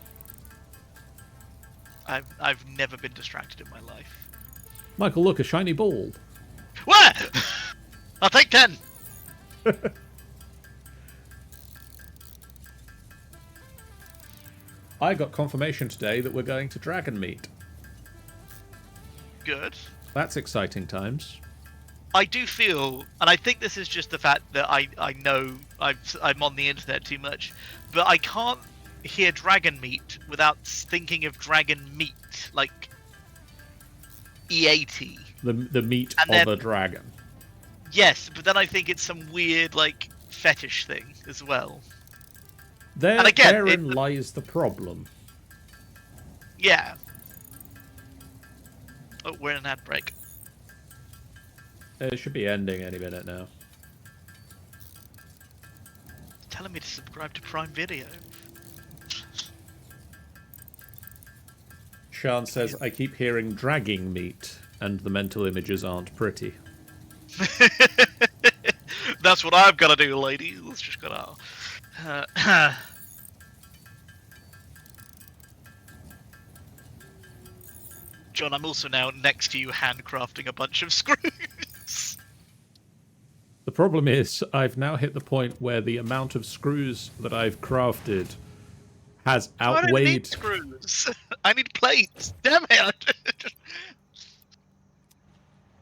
I've never been distracted in my life. Michael, look, a shiny ball. Where? I'll take 10. I got confirmation today that we're going to Dragon Meet. Good. That's exciting times. I do feel, and I think this is just the fact that I know I'm on the internet too much, but I can't hear Dragon Meat without thinking of Dragon Meat, like EAT. The meat And of then- a dragon. Yes, but then I think it's some weird, like, fetish thing as well. There, And again, therein lies the problem. Yeah. Oh, we're in an ad break. It should be ending any minute now. It's telling me to subscribe to Prime Video. Sean says, I keep hearing dragging meat, and the mental images aren't pretty. That's what I've got to do, ladies. Let's just gotta. John, I'm also now next to you handcrafting a bunch of screws. The problem is, I've now hit the point where the amount of screws that I've crafted has I don't need outweighed... screws. I need plates. Damn it.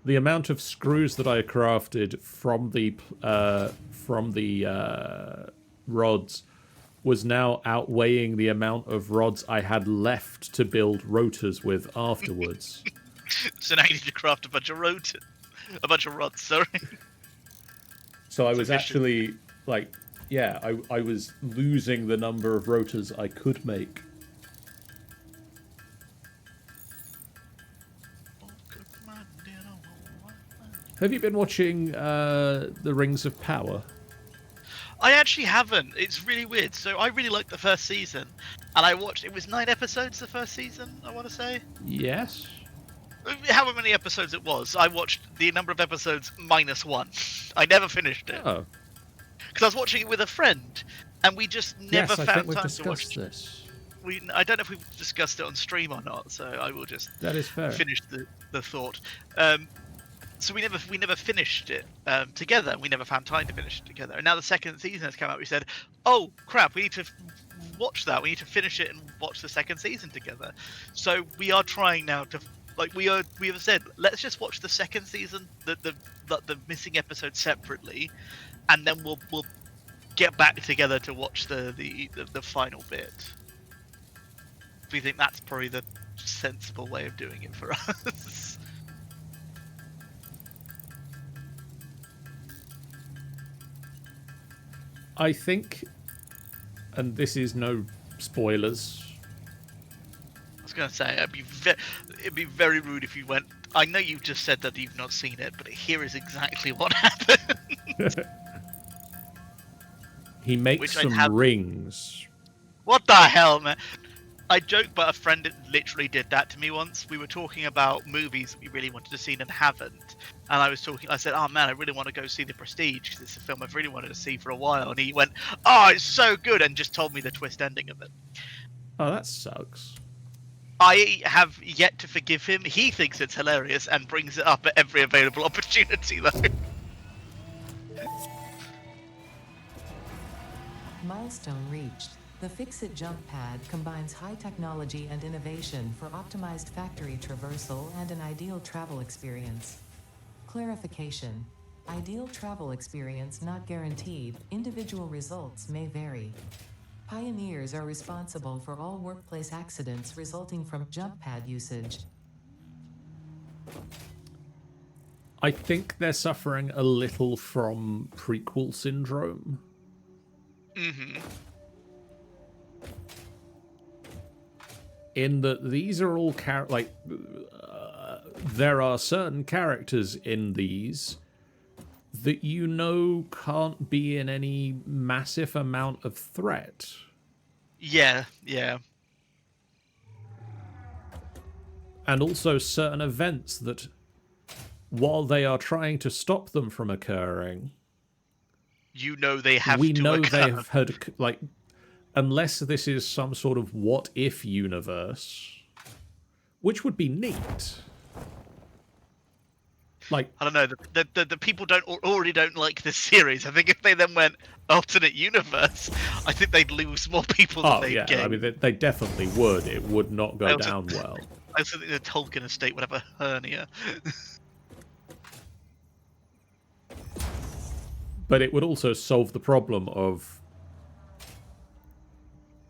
The amount of screws that I crafted from the rods was now outweighing the amount of rods I had left to build rotors with afterwards. So now you need to craft a bunch of rods, sorry. So I was Sufficient. actually, like, yeah, I was losing the number of rotors I could make. Have you been watching The Rings of Power? I actually haven't. It's really weird. So I really liked the first season, and I watched. It was 9 episodes the first season, I want to say. Yes. However many episodes it was, I watched the number of episodes -1. I never finished it Oh, because I was watching it with a friend, and we just never yes, I think found we've time to watch. discussed this. I don't know if we've discussed it on stream or not, so I will just That is fair. finish the thought. So we never finished it together. We never found time to finish it together. And now the second season has come out. We said, "Oh crap, we need to watch that. We need to finish it and watch the second season together." So we are trying now to, like, we have said, let's just watch the second season, the missing episode separately, and then we'll get back together to watch the final bit. We think that's probably the sensible way of doing it for us. I think, and this is no spoilers. I was gonna say it'd be very rude if you went. I know you just said that you've not seen it, but here is exactly what happened. He makes Which some rings. What the hell, man? I joke, but a friend literally did that to me once. We were talking about movies that we really wanted to see and haven't. And I said, oh man, I really want to go see The Prestige because it's a film I've really wanted to see for a while. And he went, oh, it's so good, and just told me the twist ending of it. Oh, that sucks. I have yet to forgive him. He thinks it's hilarious and brings it up at every available opportunity, though. Milestone reached. The Fix-It jump pad combines high technology and innovation for optimized factory traversal and an ideal travel experience. Clarification. Ideal travel experience not guaranteed, individual results may vary. Pioneers are responsible for all workplace accidents resulting from jump pad usage. I think they're suffering a little from prequel syndrome. Mm-hmm. In that these are all there are certain characters in these that you know can't be in any massive amount of threat. Yeah, yeah. And also certain events that, while they are trying to stop them from occurring, You know they have we to know occur. they have had, like, unless this is some sort of what-if universe, which would be neat. Like, I don't know, the people already don't like this series. I think if they then went alternate universe, I think they'd lose more people than they'd gain. I mean, they definitely would. It would not go down well. I also think the Tolkien estate would have a hernia. But it would also solve the problem of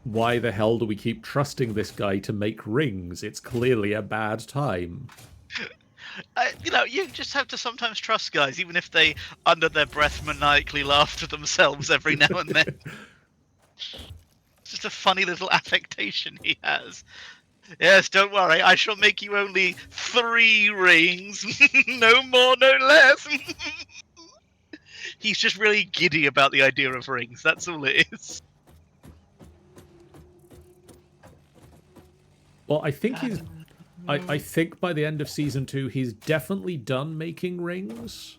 why the hell do we keep trusting this guy to make rings? It's clearly a bad time. You just have to sometimes trust guys, even if they, under their breath, maniacally laugh to themselves every now and then. It's just a funny little affectation he has. Yes, don't worry, I shall make you only 3 rings. No more, no less. He's just really giddy about the idea of rings, that's all it is. Well, I think he's... I think by the end of season 2, he's definitely done making rings.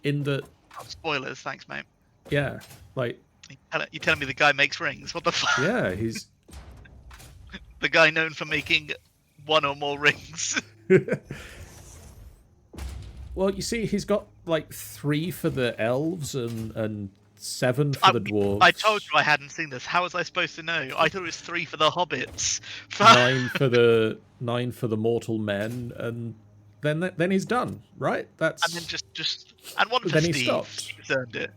In the... Oh, spoilers, thanks, mate. Yeah, like... You're telling me the guy makes rings? What the fuck? Yeah, he's... The guy known for making 1 or more rings. Well, you see, he's got, like, 3 for the elves and 7 for the dwarves. I told you I hadn't seen this. How was I supposed to know? I thought it was 3 for the hobbits. 9 for the mortal men, and then he's done, right? That's... And then just and 1 for then Steve. He stopped. He's earned it.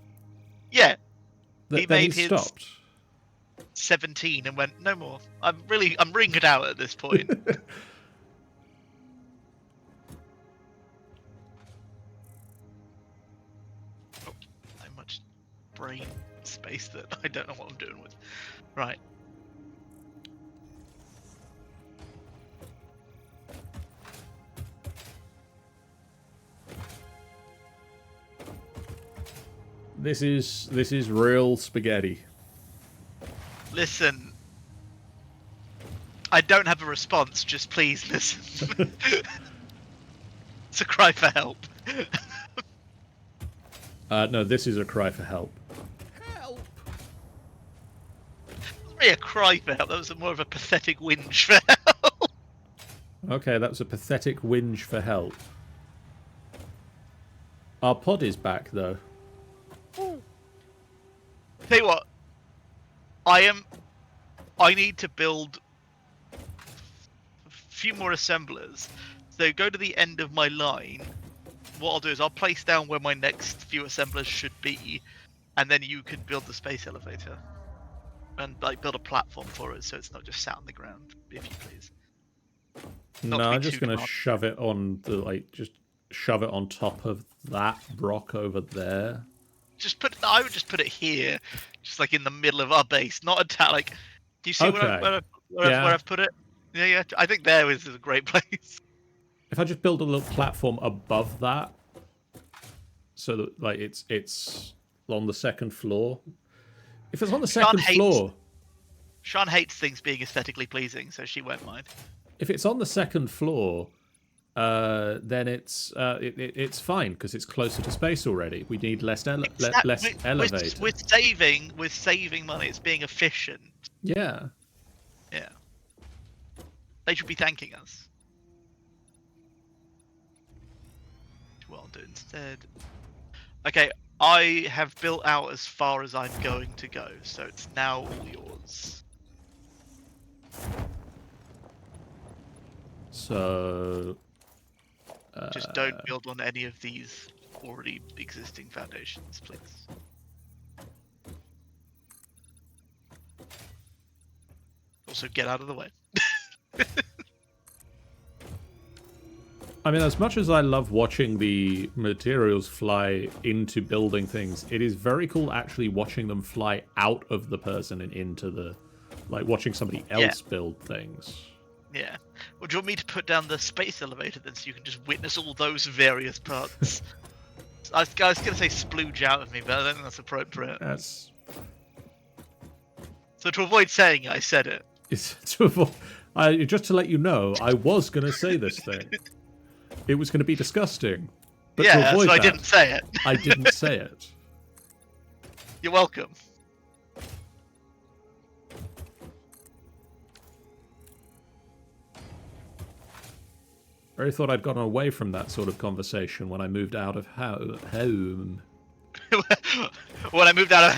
Yeah. He made his stopped. 17 and went, no more. I'm ringed out at this point. So much brain space that I don't know what I'm doing with. Right. This is real spaghetti. Listen. I don't have a response, just please listen. It's a cry for help. No, this is a cry for help. Help! It wasn't really a cry for help, that was more of a pathetic whinge for help. Okay, that was a pathetic whinge for help. Our pod is back, though. Tell you what, I need to build a few more assemblers. So go to the end of my line what I'll do is I'll place down where my next few assemblers should be, and then you can build the space elevator. And like build a platform for it so it's not just sat on the ground, if you please. Not No, to be I'm just too gonna demanding. shove it on the just shove it on top of that rock over there. I would just put it here, just like in the middle of our base, not attack. Like, do you see Okay. where I've put it? Yeah. I think there is a great place. If I just build a little platform above that, so that like it's on the second floor. If it's on the second floor, Sean hates things being aesthetically pleasing, so she won't mind. if it's on the second floor, then it's fine because it's closer to space already. We need less elevators. We're saving money. It's being efficient. Yeah. Yeah. They should be thanking us. What I'll do instead. Okay, I have built out as far as I'm going to go, so it's now all yours. So. Just don't build on any of these already existing foundations, please. Also, get out of the way. I mean, as much as I love watching the materials fly into building things, it is very cool actually watching them fly out of the person and into the... Like, watching somebody else build things. Yeah. Well, do you want me to put down the space elevator then so you can just witness all those various parts? I was going to say splooge out of me, but I don't think that's appropriate. That's... So to avoid saying it, I said it. Just to let you know, I was going to say this thing. It was going to be disgusting. But yeah, to avoid so I that, didn't say it. I didn't say it. You're welcome. I really thought I'd gotten away from that sort of conversation when I moved out of home. When I moved out of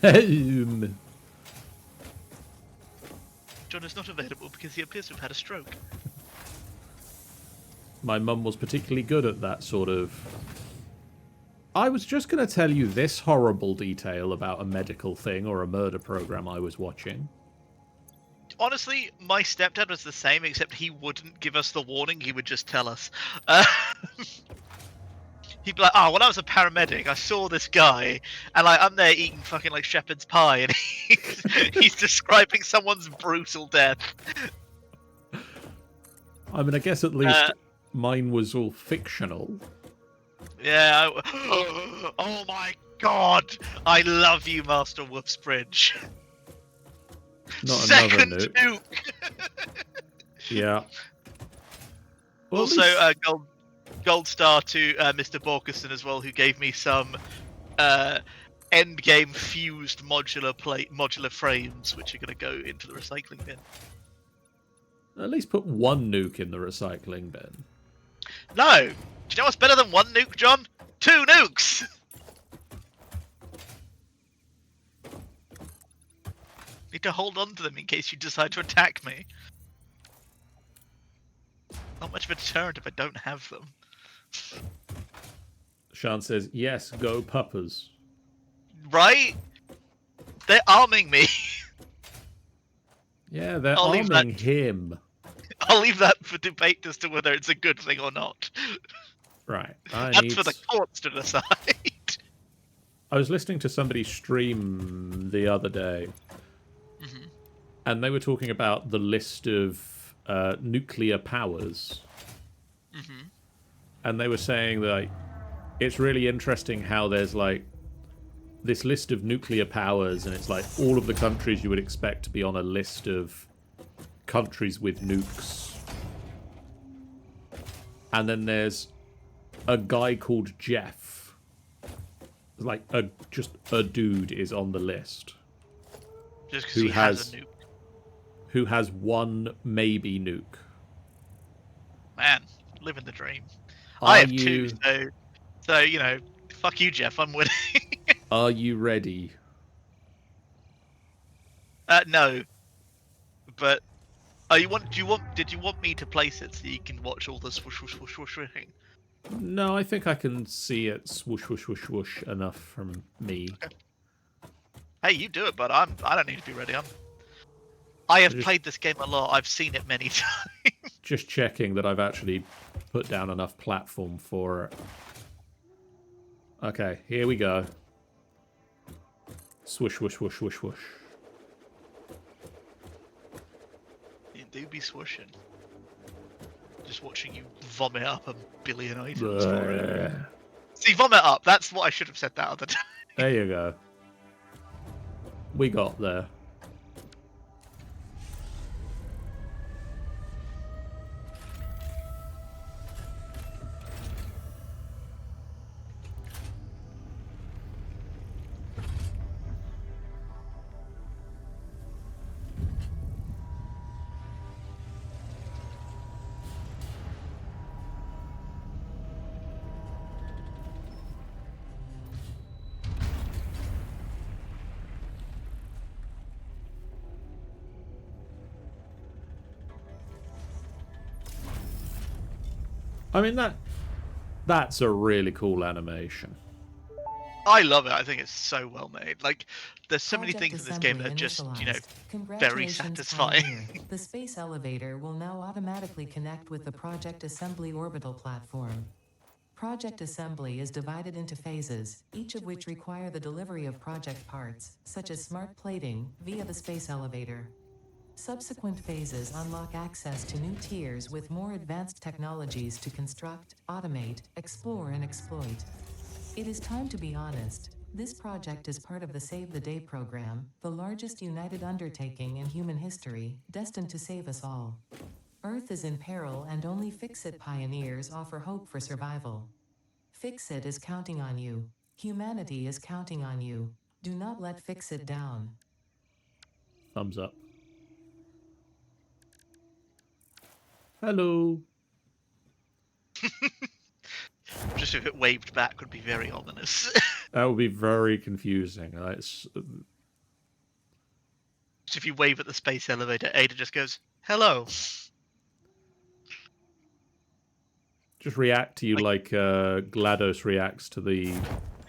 Home. John is not available because he appears to have had a stroke. My mum was particularly good at that sort of... I was just going to tell you this horrible detail about a medical thing or a murder program I was watching. Honestly, my stepdad was the same, except he wouldn't give us the warning, he would just tell us. He'd be like, oh, when I was a paramedic, I saw this guy, and like I'm there eating fucking like shepherd's pie, and he's describing someone's brutal death. I mean, I guess at least mine was all fictional. Yeah. Oh my god! I love you, Master Wolfsbridge. Not Second another nuke. Yeah. Well, Also, least... gold star to Mr. Borkerson as well, who gave me some endgame fused modular frames, which are going to go into the recycling bin. At least put one nuke in the recycling bin. No! Do you know what's better than one nuke, John? 2 nukes! Need to hold on to them in case you decide to attack me. Not much of a deterrent if I don't have them. Sean says, yes, go puppers. Right? They're arming me. Yeah, they're I'll leave arming that- him. I'll leave that for debate as to whether it's a good thing or not. Right. That's for the courts to decide. I was listening to somebody stream the other day, and they were talking about the list of nuclear powers. And they were saying that like, it's really interesting how there's like this list of nuclear powers, and it's like all of the countries you would expect to be on a list of countries with nukes. And then there's a guy called Jeff. Like just a dude is on the list. Just because he has a nuke. Who has one maybe nuke. Man, living the dream. I have 2, so you know, fuck you, Jeff. I'm winning. Are you ready? No. But did you want me to place it so you can watch all the swooshing? No, I think I can see it swoosh, whoosh, whoosh, whoosh enough from me. Okay. Hey, you do it, but I don't need to be ready. I have Just- played this game a lot. I've seen it many times. Just checking that I've actually put down enough platform for it. Okay, here we go. Swoosh, whoosh, whoosh, whoosh, whoosh. You do be swooshing. Just watching you vomit up a billion items for it. See, vomit up. That's what I should have said that other time. There you go. We got there. I mean, that's a really cool animation. I love it. I think it's so well made. Like, there's so many Project things in this game that are just, you know, very Congratulations, satisfying. Pioneer. The space elevator will now automatically connect with the Project Assembly orbital platform. Project Assembly is divided into phases, each of which require the delivery of project parts, such as smart plating, via the space elevator. Subsequent phases unlock access to new tiers with more advanced technologies to construct, automate, explore, and exploit. It is time to be honest. This project is part of the Save the Day program, the largest united undertaking in human history, destined to save us all. Earth is in peril and only Fix-It pioneers offer hope for survival. Fix-It is counting on you. Humanity is counting on you. Do not let Fix-It down. Thumbs up. Hello. Just if it waved back would be very ominous. That would be very confusing. It's So if you wave at the space elevator, Ada just goes, hello. just react to you like GLaDOS reacts to the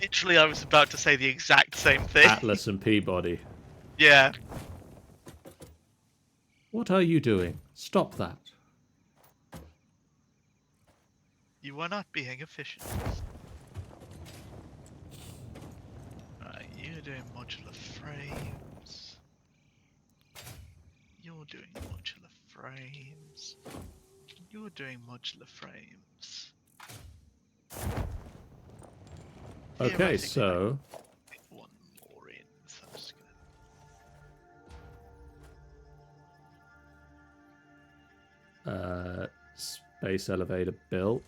Literally, I was about to say the exact same thing. Atlas and Peabody. Yeah. What are you doing? Stop that. You are not being efficient. Right, you're doing modular frames. You're doing modular frames. You're doing modular frames. Okay, so Get one more in, so I'm just gonna... space elevator built.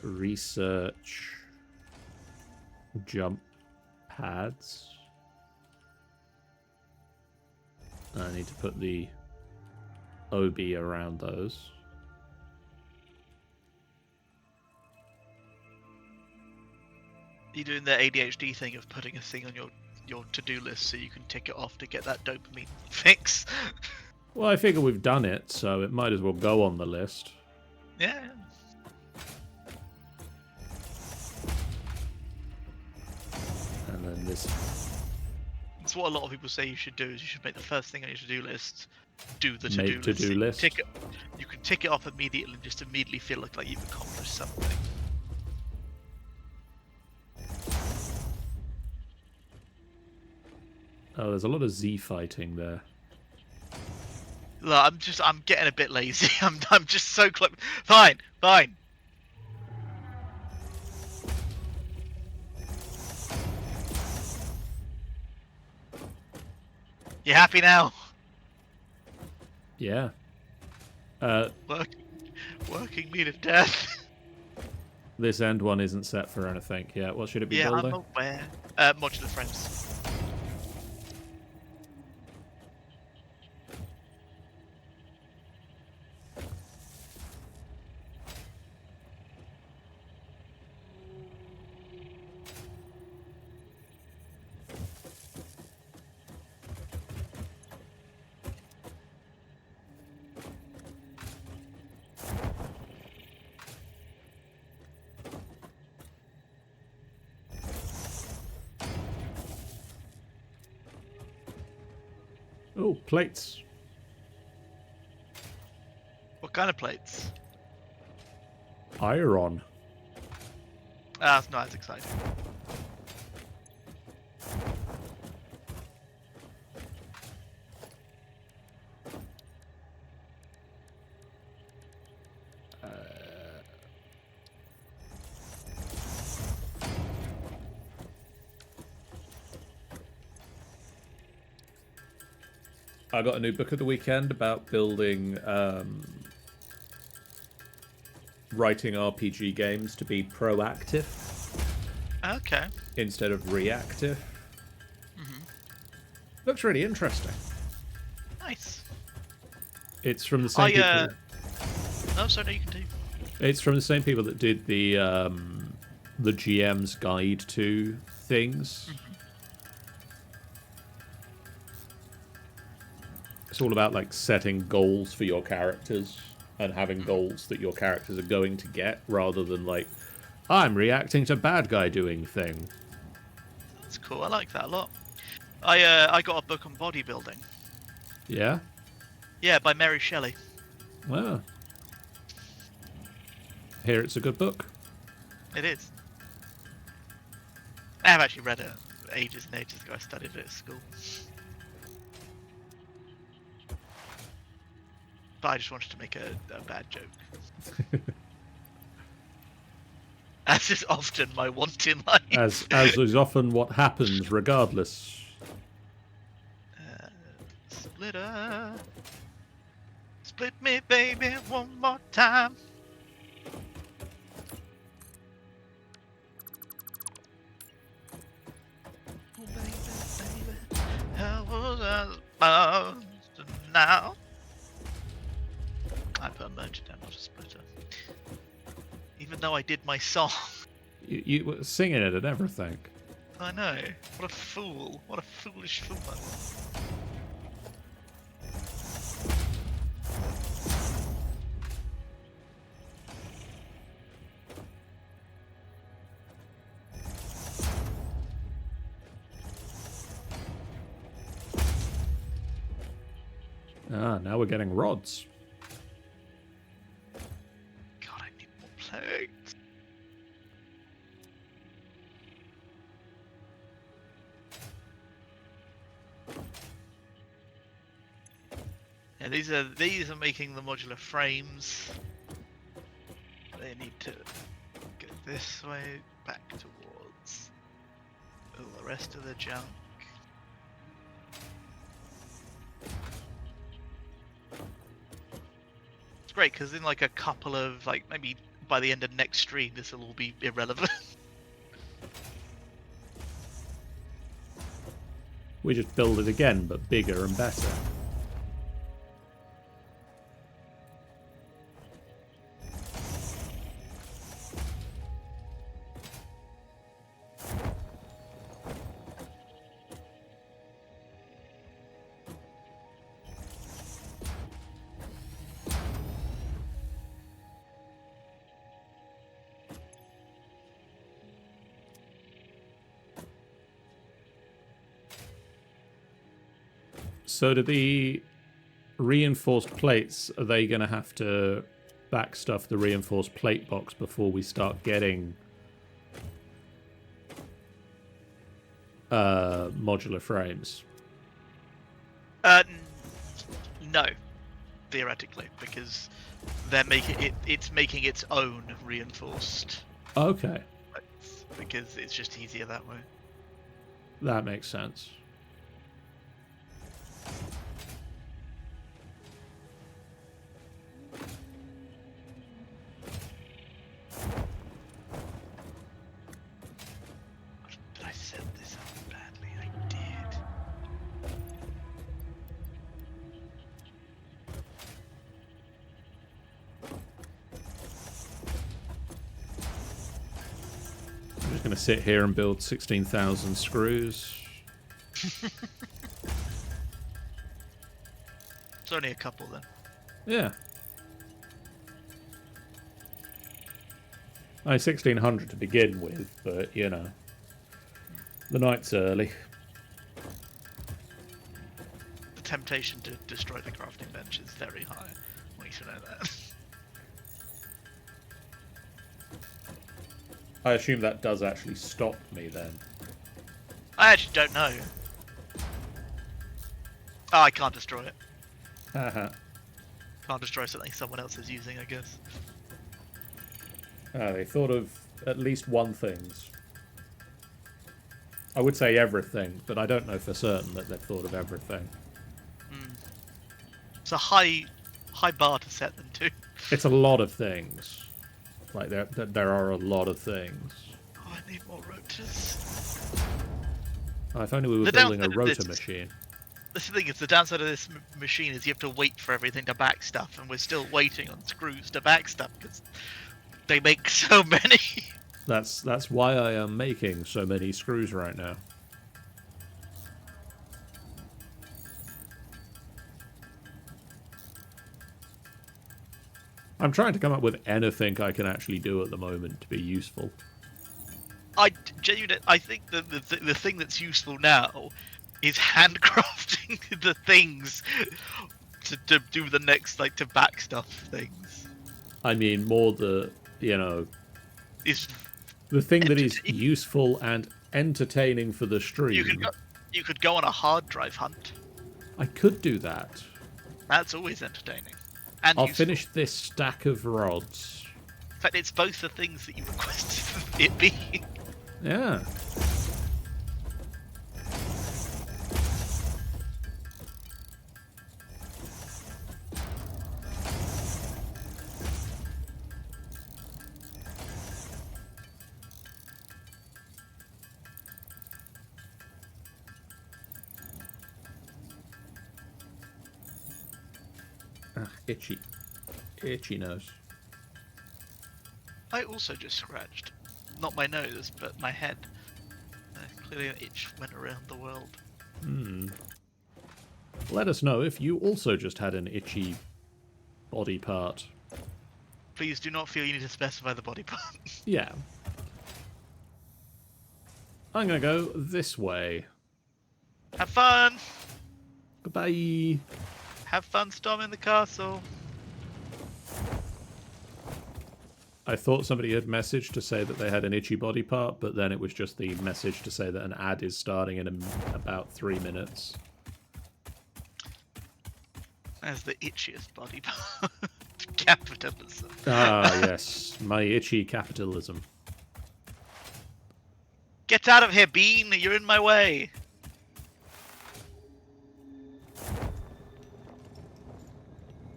Research jump pads. I need to put the OB around those. You're doing the ADHD thing of putting a thing on your to-do list so you can tick it off to get that dopamine fix. Well, I figure we've done it, so it might as well go on the list. Yeah. And then this. That's what a lot of people say you should do, is you should make the first thing on your to-do list, do the Make to-do list. to-do list. You can tick it off immediately and just immediately feel like you've accomplished something. Oh, there's a lot of Z fighting there. Look, I'm getting a bit lazy. I'm just so close. Fine. You happy now? Yeah. Working me to death. This end one isn't set for anything yet. What should it be Yeah, building? I'm aware. Modular frames. Oh, plates. What kind of plates? Iron. Ah, it's not as exciting. I got a new book of the weekend about building, writing RPG games to be proactive Okay. instead of reactive. Looks really interesting. Nice. It's from the same people. No, sorry, no, you can do. It's from the same people that did the GM's Guide to things. It's all about like setting goals for your characters and having goals that your characters are going to get, rather than like, I'm reacting to bad guy doing thing. That's cool. I like that a lot. I got a book on bodybuilding. Yeah? Yeah, by Mary Shelley. Well, here it's a good book. It is. I have actually read it ages and ages ago. I studied it at school. But I just wanted to make a bad joke. As is often my want in life. As is often what happens, regardless. Splitter. Split me, baby, one more time. Oh, baby, baby, how was I supposed to now? I put a merger down, not a splitter. Even though I did my song. You were singing it and everything. I know. What a fool. What a foolish fool I was. Ah, now we're getting rods. God, I need more plates. Yeah, these are making the modular frames. They need to go this way, back towards all the rest of the junk. It's great because in like a couple of maybe by the end of next stream, this will all be irrelevant. We just build it again, but bigger and better. So do the reinforced plates, are they going to have to backstuff the reinforced plate box before we start getting modular frames? No, theoretically, because they're making it's making its own reinforced Okay, plates, because it's just easier that way. that makes sense. Did I set this up badly? I did. I'm just going to sit here and build 16,000 screws. It's only a couple then. Yeah. 1600 to begin with, but you know, the night's early. The temptation to destroy the crafting bench is very high. I want you to know that. I assume that does actually stop me then. I actually don't know. Oh, I can't destroy it. Haha. Can't destroy something someone else is using, I guess. They thought of at least one things. I would say everything, but I don't know for certain that they've thought of everything. It's a high bar to set them to. It's a lot of things. Like, there are a lot of things. Oh, I need more rotors. Oh, if only we were The building a downside of rotor this- machine. The thing is, the downside of this machine is you have to wait for everything to back stuff, and we're still waiting on screws to back stuff because they make so many. That's why I am making so many screws right now. I'm trying to come up with anything I can actually do at the moment to be useful. I think the thing that's useful now is handcrafting the things to do the next, like, to back stuff things. I mean, more the, you know, Is the thing that is useful and entertaining for the stream. you could go on a hard drive hunt. I could do that. That's always entertaining. And I'll useful. finish this stack of rods. In fact, it's both the things that you requested it be. Yeah. Itchy. Itchy nose. I also just scratched. Not my nose, but my head. Clearly an itch went around the world. Let us know if you also just had an itchy body part. Please do not feel you need to specify the body part. Yeah. I'm gonna go this way. Have fun! Goodbye. Have fun storming the castle. I thought somebody had messaged to say that they had an itchy body part, but then it was just the message to say that an ad is starting in about 3 minutes. As the itchiest body part. Capitalism. Ah, yes. My itchy capitalism. Get out of here, Bean! You're in my way!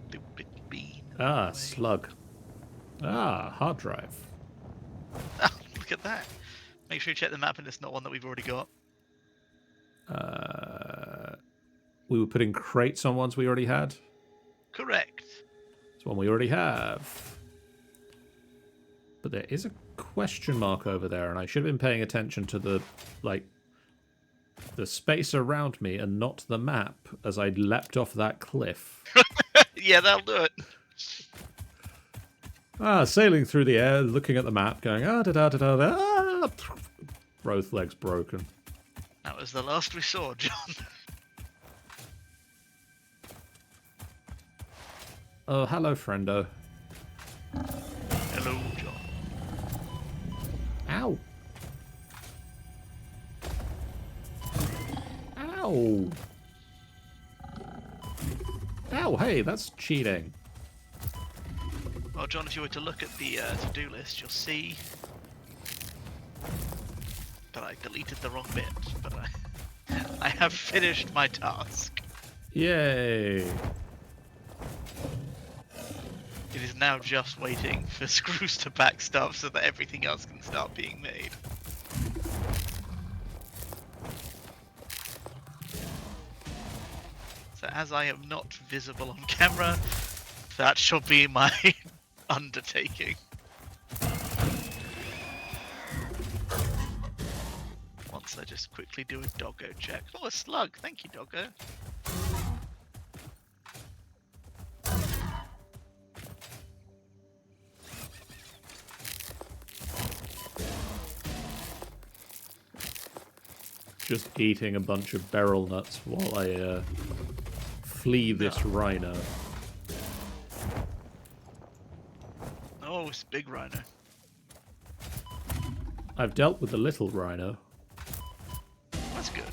Stupid Bean. Ah, Way. slug. Ah, hard drive. Oh, look at that. Make sure you check the map and it's not one that we've already got. We were putting crates on ones we already had. Correct. It's one we already have. But there is a question mark over there, and I should have been paying attention to the, like, the space around me and not the map as I leapt off that cliff. Yeah, that'll do it. Ah, sailing through the air, looking at the map, going, ah, da da da da da. Ah, both legs broken. That was the last we saw, John. Oh, hello, friendo. Hello, John. Ow. Ow. Ow, hey, that's cheating. Well, John, if you were to look at the to-do list, you'll see that I deleted the wrong bit, but I have finished my task. Yay. It is now just waiting for screws to back stuff so that everything else can start being made. So as I am not visible on camera, that shall be my undertaking. Once I just quickly do a doggo check. Oh, a slug. Thank you, doggo. Just eating a bunch of beryl nuts while I flee this rhino. Oh, it's a big rhino. I've dealt with the little rhino. That's good.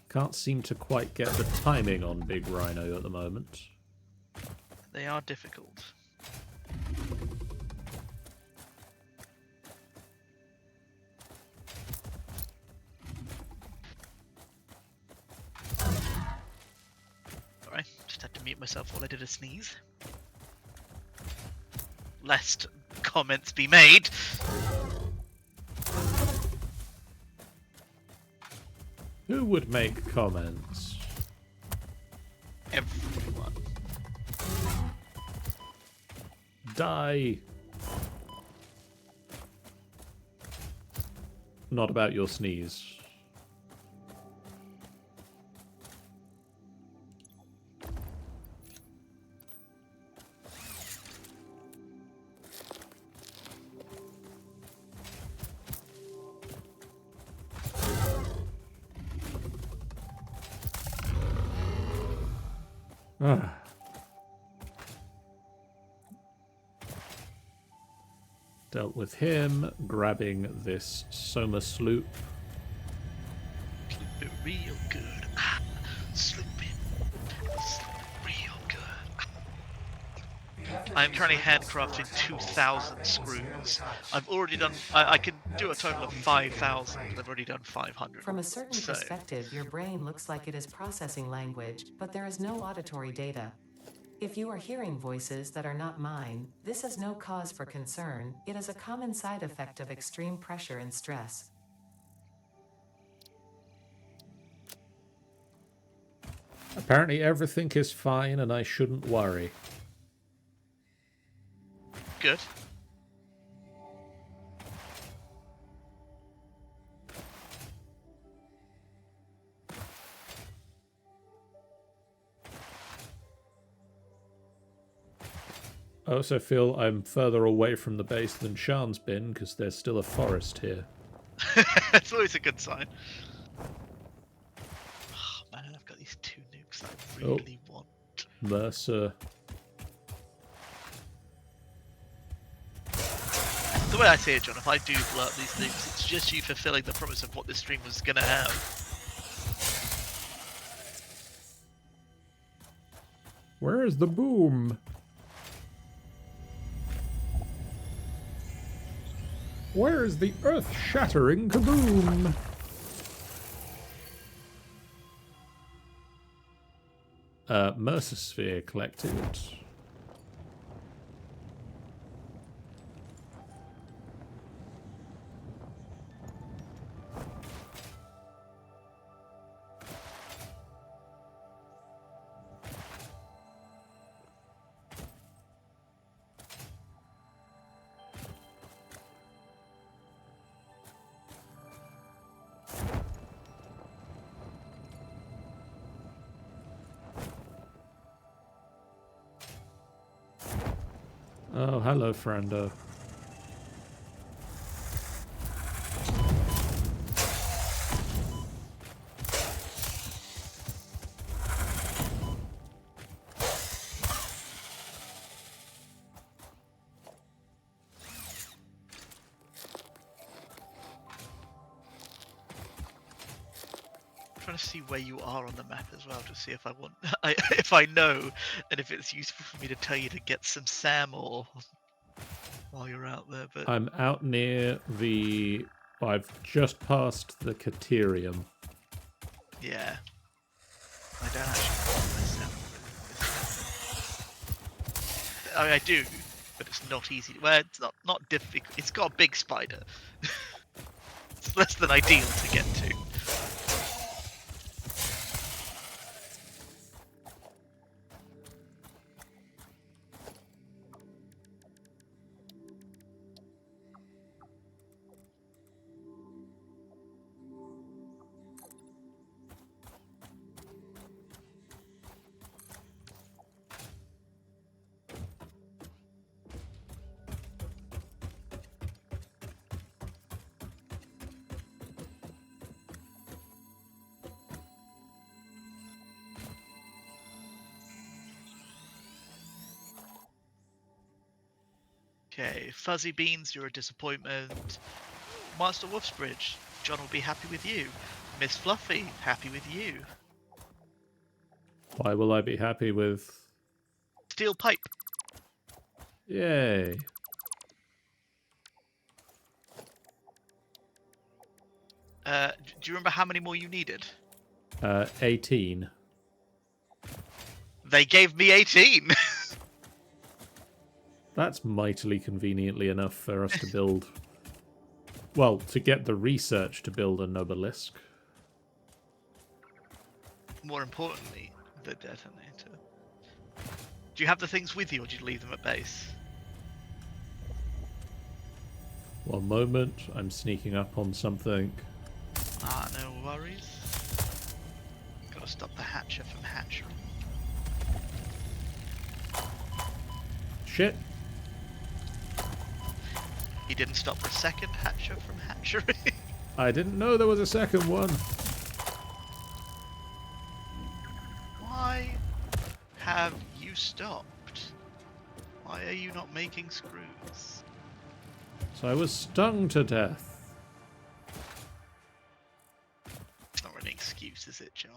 Can't seem to quite get the timing on big rhino at the moment. They are difficult. Sorry, just had to mute myself while I did a sneeze. Lest comments be made. Who would make comments? Everyone. Die. Not about your sneeze. Ah. Dealt with him, grabbing this Soma sloop. Sloop it real good. Sloop it. Sloop it real good. I'm currently handcrafting 2,000 screws. I've already done. I can do a total of 5,000. I've already done 500. From a certain So, perspective, your brain looks like it is processing language, but there is no auditory data. If you are hearing voices that are not mine, this is no cause for concern. It is a common side effect of extreme pressure and stress. Apparently everything is fine and I shouldn't worry. good. I also feel I'm further away from the base than Shan's been, because there's still a forest here. It's always a good sign. Oh, man, I've got these two nukes that I really want. Mercer. The way I see it, John, if I do blow up these nukes, it's just you fulfilling the promise of what this stream was going to have. Where is the boom? Where is the earth-shattering kaboom? Mercer Sphere collected. Oh, hello, friendo. I'm trying to see where you are on the map as well to see if I want, if I know, and if it's useful for me to tell you to get some SAM or while you're out there. But I'm out near the... I've just passed the Caterium. yeah, I don't actually want my SAM. I mean, I do, but it's not easy. Well, it's not difficult. It's got a big spider. It's less than ideal to get to. Okay, Fuzzy Beans, you're a disappointment. Master Wolfsbridge, John will be happy with you. Miss Fluffy, happy with you. Why will I be happy with... Steel Pipe, Yay. do you remember how many more you needed? 18. They gave me 18! That's mightily conveniently enough for us to build... Well, to get the research to build a Nobelisk. More importantly, the detonator. Do you have the things with you, or do you leave them at base? One moment, I'm sneaking up on something. Ah, no worries. Gotta stop the hatcher from hatchery. Shit. He didn't stop the second hatcher from hatchery. I didn't know there was a second one. Why have you stopped? Why are you not making screws? So I was stung to death. It's not really an excuse, is it, John?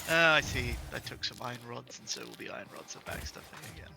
I see. I took some iron rods, and so all the iron rods are backstuffing again.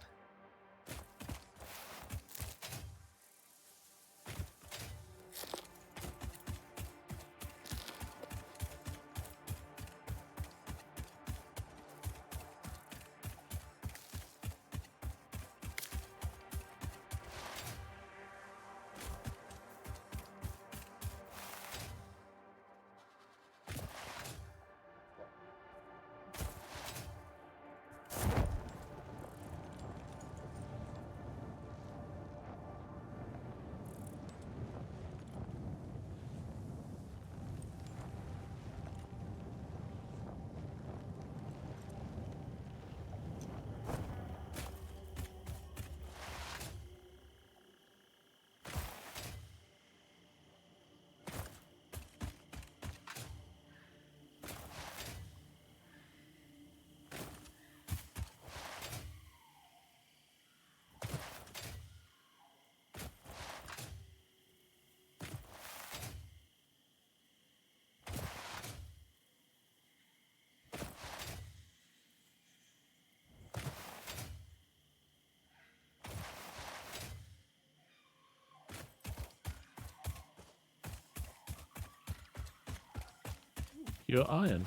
Your iron.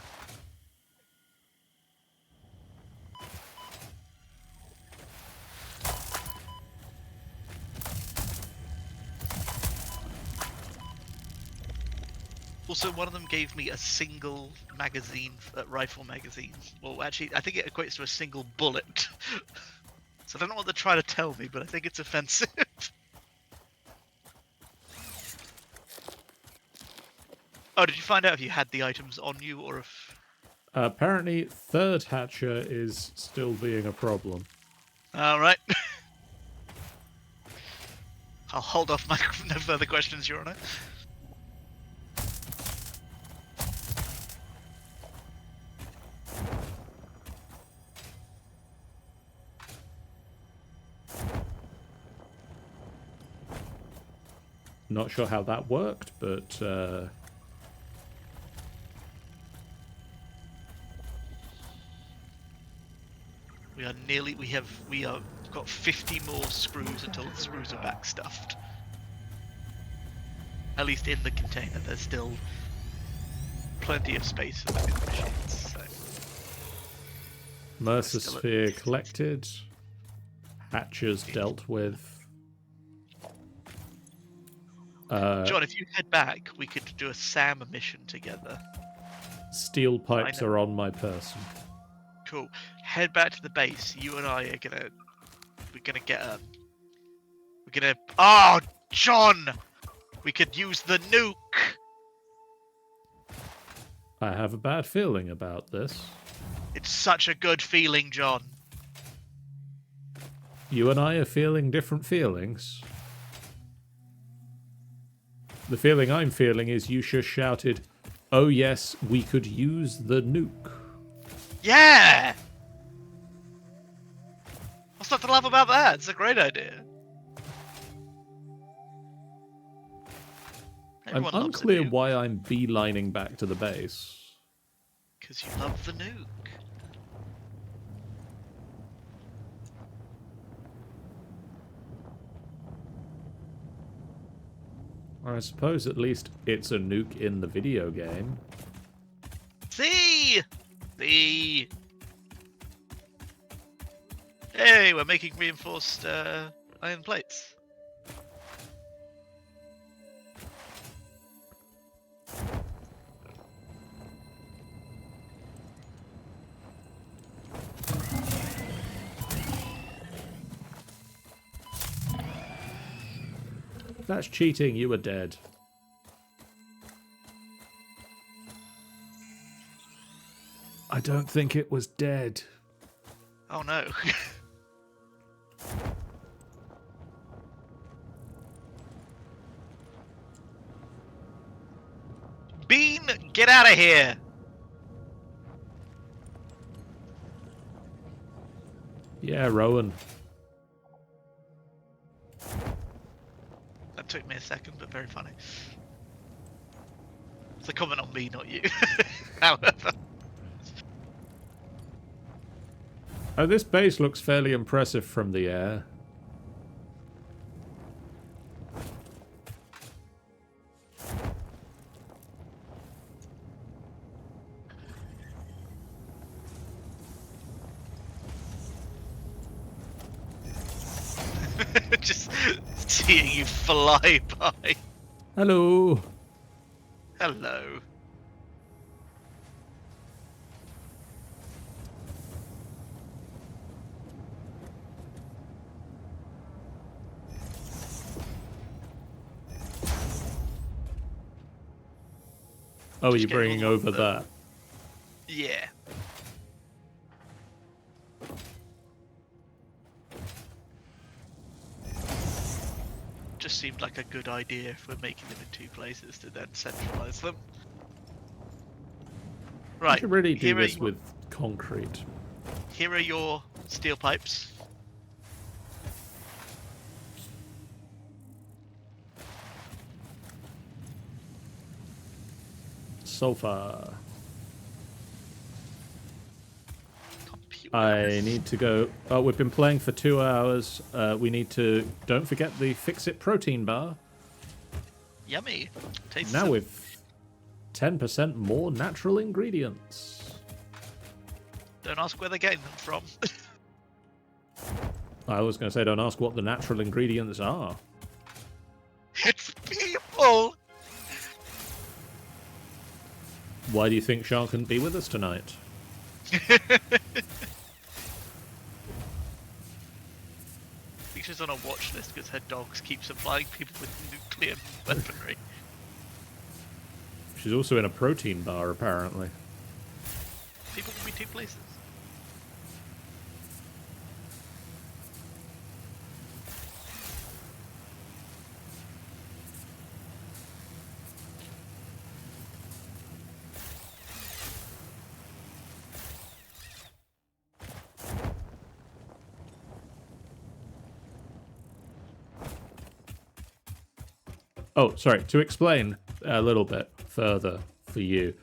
Also, one of them gave me a single magazine, rifle magazine. Well, actually, I think it equates to a single bullet. So I don't know what they're trying to tell me, but I think it's offensive. Oh, did you find out if you had the items on you, or if... Apparently, third hatcher is still being a problem. Alright. I'll hold off my no further questions, Your Honor. Not sure how that worked, but We are nearly. We have got 50 more screws until the screws are backstuffed. At least in the container, there's still plenty of space for them in the machines. So. Mercer Sphere collected. Hatchers dealt with. John, if you head back, we could do a SAM mission together. Steel pipes are on my person. Cool. Head back to the base. You and I are we're gonna. Oh, John! We could use the nuke. I have a bad feeling about this. It's such a good feeling, John. You and I are feeling different feelings. The feeling I'm feeling is you just shouted, "Oh yes, we could use the nuke." Yeah! What's not to love about that? It's a great idea. I'm Everyone loves a unclear nuke. why I'm beelining back to the base. Because you love the nuke. Or I suppose at least it's a nuke in the video game. See! See! Hey, we're making reinforced iron plates. If that's cheating, you were dead. I don't think it was dead. Oh no. Bean, get out of here! Yeah, Rowan. That took me a second, but very funny. It's a comment on me, not you. However. Oh, this base looks fairly impressive from the air. Just seeing you fly by. Hello. Hello. Oh, Just you're getting bringing all over the- that. Yeah. Just seemed like a good idea if we're making them in two places to then centralize them. I Right. should really do here are this your- with concrete. Here are your steel pipes. Sulfur. Computers. I need to go. Oh, we've been playing for 2 hours. We need to. Don't forget the Fix-It protein bar. Yummy. Tastes Now of- with 10% more natural ingredients. Don't ask where they're getting them from. I was going to say, don't ask what the natural ingredients are. It's people! Why do you think Sean couldn't be with us tonight? I think she's on a watch list because her dogs keep supplying people with nuclear weaponry. She's also in a protein bar, apparently. People can be two places. Oh, sorry. To explain a little bit further for you,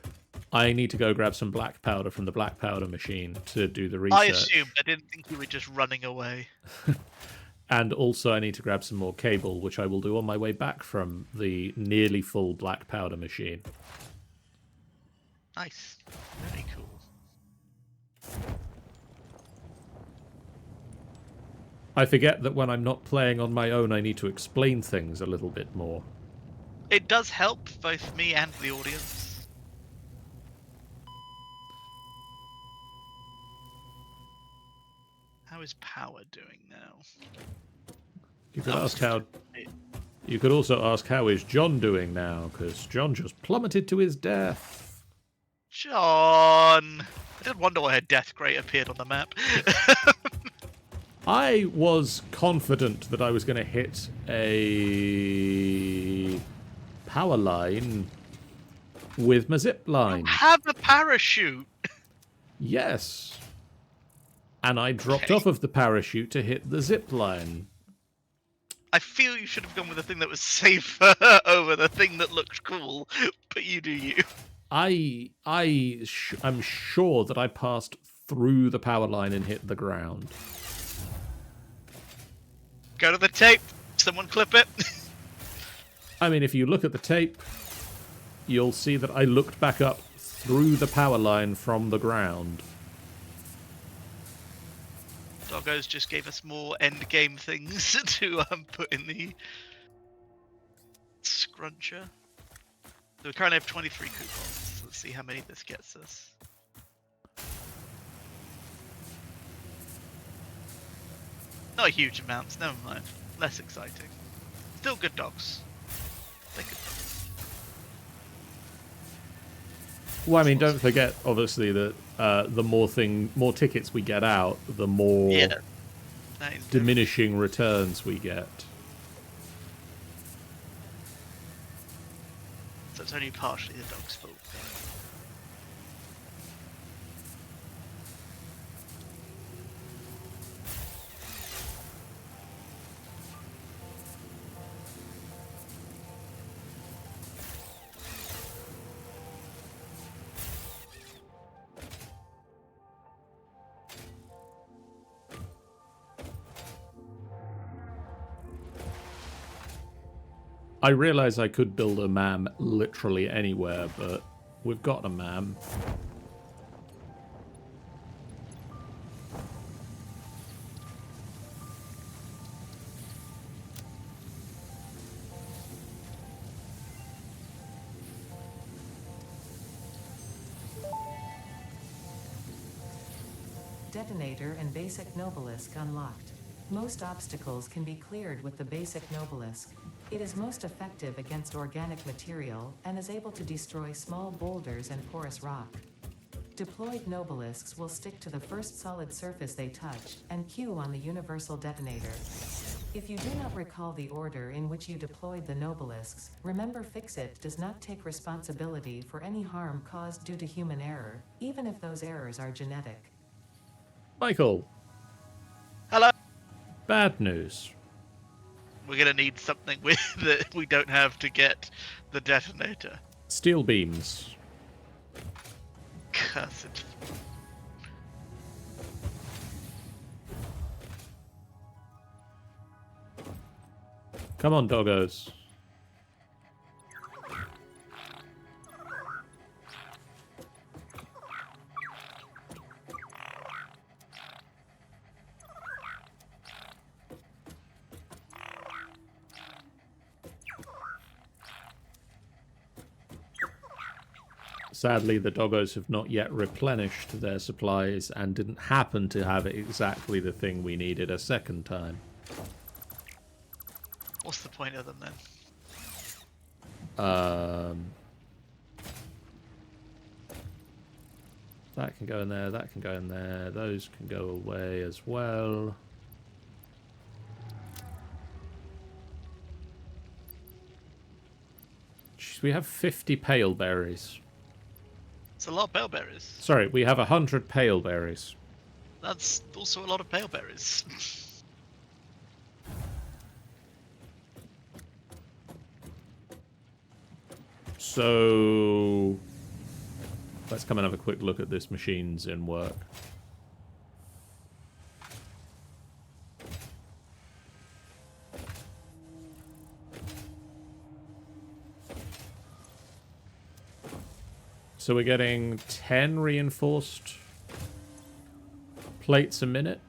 I need to go grab some black powder from the black powder machine to do the research. I assumed. I didn't think you were just running away. And also I need to grab some more cable, which I will do on my way back from the nearly full black powder machine. Nice. Very cool. I forget that when I'm not playing on my own, I need to explain things a little bit more. It does help both me and the audience. How is power doing now? You could Oh, ask how. You could also ask how is John doing now, because John just plummeted to his death. John! I did wonder why her death grate appeared on the map. I was confident that I was going to hit a power line with my zip line. Have a parachute! Yes. And I dropped Okay. off of the parachute to hit the zip line. I feel you should have gone with the thing that was safer over the thing that looked cool, but you do you. I'm sure that I passed through the power line and hit the ground. Go to the tape. Someone clip it. I mean, if you look at the tape, you'll see that I looked back up through the power line from the ground. Doggos just gave us more end game things to put in the scruncher. So we currently have 23 coupons. Let's see how many this gets us. Not huge amounts, never mind. Less exciting. Still good dogs. They're good dogs. Well, I mean, don't forget, obviously, that the more tickets we get out, the more diminishing returns we get. So it's only partially the dog's fault. I realise I could build a MAM literally anywhere, but we've got a MAM. Detonator and Basic Nobelisk unlocked. Most obstacles can be cleared with the Basic Nobelisk. It is most effective against organic material and is able to destroy small boulders and porous rock. Deployed Nobelisks will stick to the first solid surface they touch and queue on the universal detonator. If you do not recall the order in which you deployed the Nobelisks, remember Fixit does not take responsibility for any harm caused due to human error, even if those errors are genetic. Michael. Hello. Bad news. We're gonna need something that we don't have to get the detonator. Steel beams. Cursed. Come on, doggos. Sadly, the doggos have not yet replenished their supplies and didn't happen to have exactly the thing we needed a second time. What's the point of them then? That can go in there, that can go in there, those can go away as well. Jeez, we have 50 pale berries. It's a lot of pale berries. Sorry, we have 100 pale berries. That's also a lot of pale berries. So let's come and have a quick look at this machine's in work. So we're getting 10 reinforced plates a minute.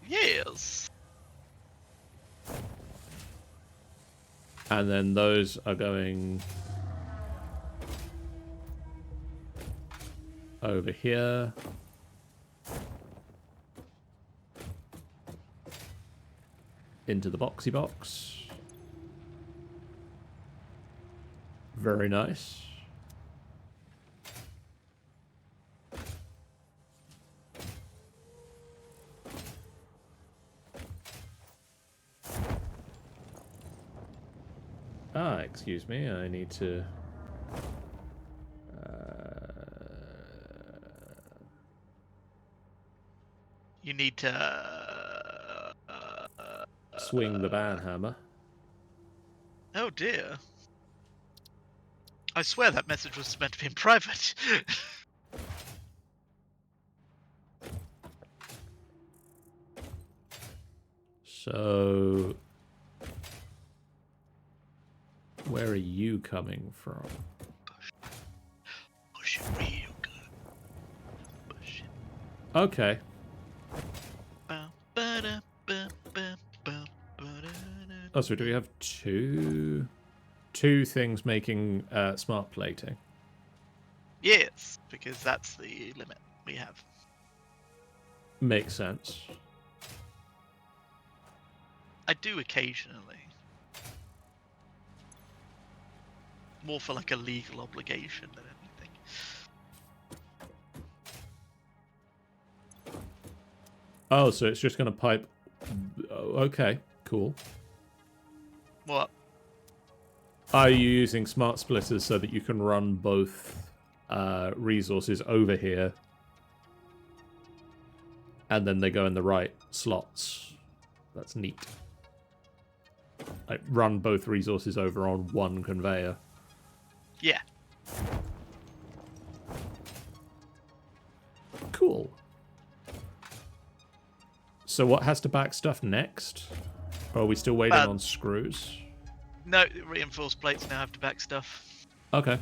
Yes. And then those are going over here. Into the boxy box. Very nice. Ah, excuse me, I need to... You need to swing the banhammer. Oh dear. I swear that message was meant to be in private. So, where are you coming from? Push it real good. Push it. Okay. Oh, so do we have two things making smart plating? Yes, because that's the limit we have. Makes sense. I do occasionally. More for like a legal obligation than anything. Oh, so it's just going to pipe. Oh, okay, cool. What? Are you using smart splitters so that you can run both resources over here and then they go in the right slots? That's neat. Like, run both resources over on one conveyor. Yeah. Cool. So what has to back stuff next? Or are we still waiting on screws? No, reinforced plates now have to back stuff. Okay.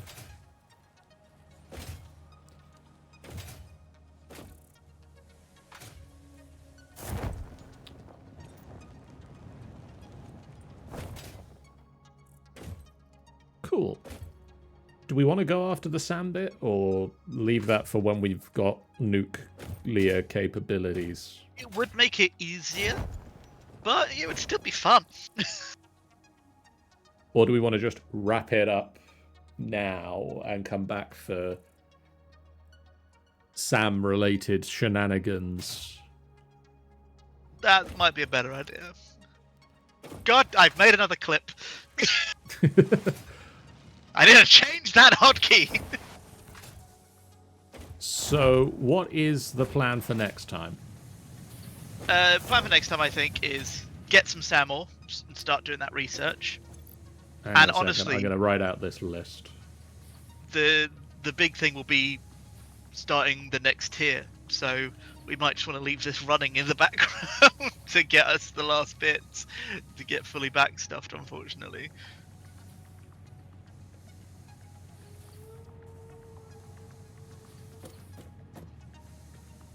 Cool. Do we want to go after the SAM bit, or leave that for when we've got nuclear capabilities? It would make it easier, but it would still be fun. Or do we want to just wrap it up now and come back for SAM-related shenanigans? That might be a better idea. God, I've made another clip. I need to change that hotkey. So, what is the plan for next time? Plan for next time, I think, is get some SAML and start doing that research. Hang on a second, honestly, I'm going to write out this list. The big thing will be starting the next tier. So we might just want to leave this running in the background to get us the last bits to get fully backstuffed, unfortunately.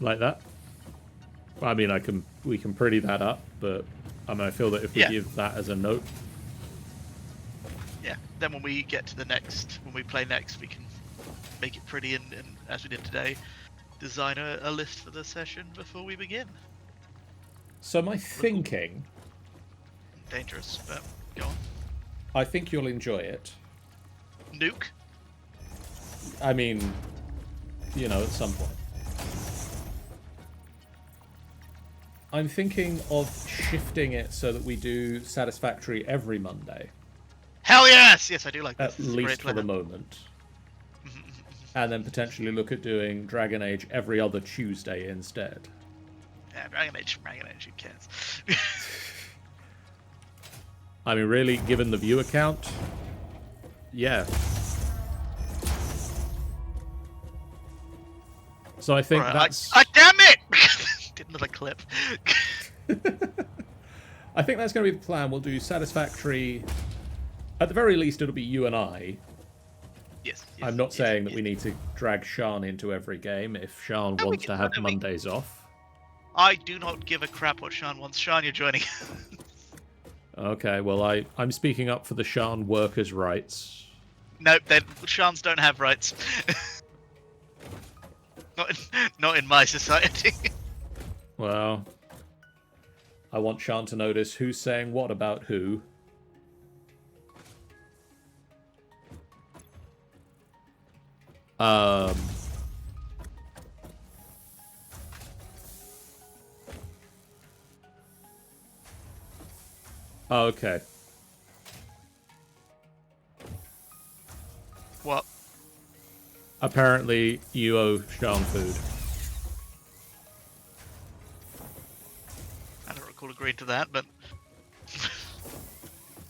Like that? I mean, we can pretty that up, but I feel that if we give that as a note. Yeah, then when we get to the next, when we play next, we can make it pretty and as we did today, design a list for the session before we begin. So my thinking... Dangerous, but go on. I think you'll enjoy it. Nuke? I mean, at some point. I'm thinking of shifting it so that we do Satisfactory every Monday. Hell yes! Yes, I do like this. At least for the moment. And then potentially look at doing Dragon Age every other Tuesday instead. Yeah, Dragon Age, who cares? I mean, really, given the viewer count, yeah. So I think that's... damn it! Did another clip. I think that's going to be the plan. We'll do Satisfactory. At the very least, it'll be you and I. Yes. I'm not saying that we need to drag Sean into every game if Sean wants to have Mondays off. I do not give a crap what Sean wants. Sean, you're joining. Okay, well, I'm speaking up for the Sean workers' rights. Nope, then Sean's don't have rights. Not in my society. Well, I want Sean to notice who's saying what about who. Okay. What? Apparently, you owe Sean food. I don't recall agreeing to that, but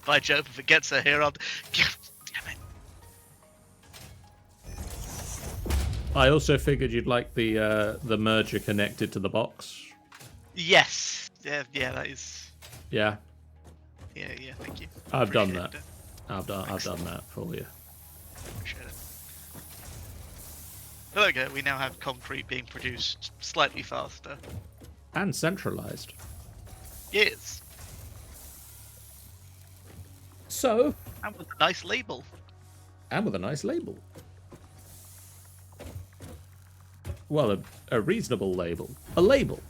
By Jove, if it gets her here, I'll... Damn it. I also figured you'd like the merger connected to the box. Yes. Yeah, that is... Yeah, Yeah, thank you. I've done Appreciate that. it. I've done that for you. Appreciate it. But there we go, we now have concrete being produced slightly faster. And centralized. Yes. So, And with a nice label. and with a nice label. Well, a reasonable label. A label.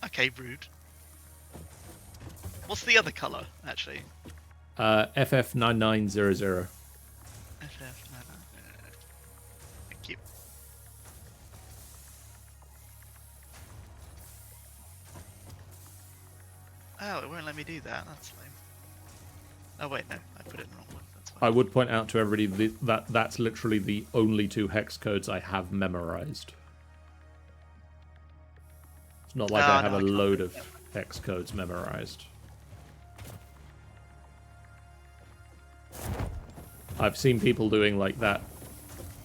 Okay, rude. What's the other colour, actually? FF9900. FF, no. Thank you. Oh, it won't let me do that. That's lame. Oh wait, no, I put it in the wrong one. That's fine. I would point out to everybody that that's literally the only 2 hex codes I have memorized. It's not like I have no, a I can't load do of hex codes memorized. I've seen people doing like that,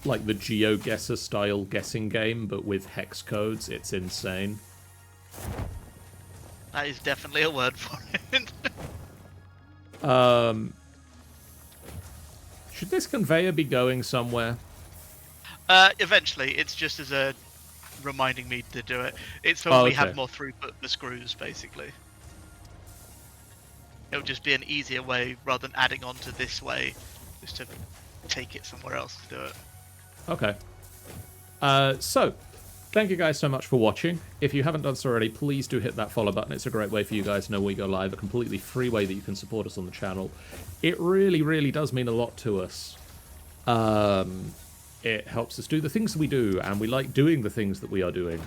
like the GeoGuessr style guessing game, but with hex codes. It's insane. That is definitely a word for it. Should this conveyor be going somewhere? Eventually, it's just as a reminding me to do it. It's so we okay. have more throughput with the screws, basically. It would just be an easier way, rather than adding on to this way, just to take it somewhere else to do it. Okay. So, thank you guys so much for watching. If you haven't done so already, please do hit that follow button. It's a great way for you guys to know when we go live, a completely free way that you can support us on the channel. It really, really does mean a lot to us. It helps us do the things that we do, and we like doing the things that we are doing.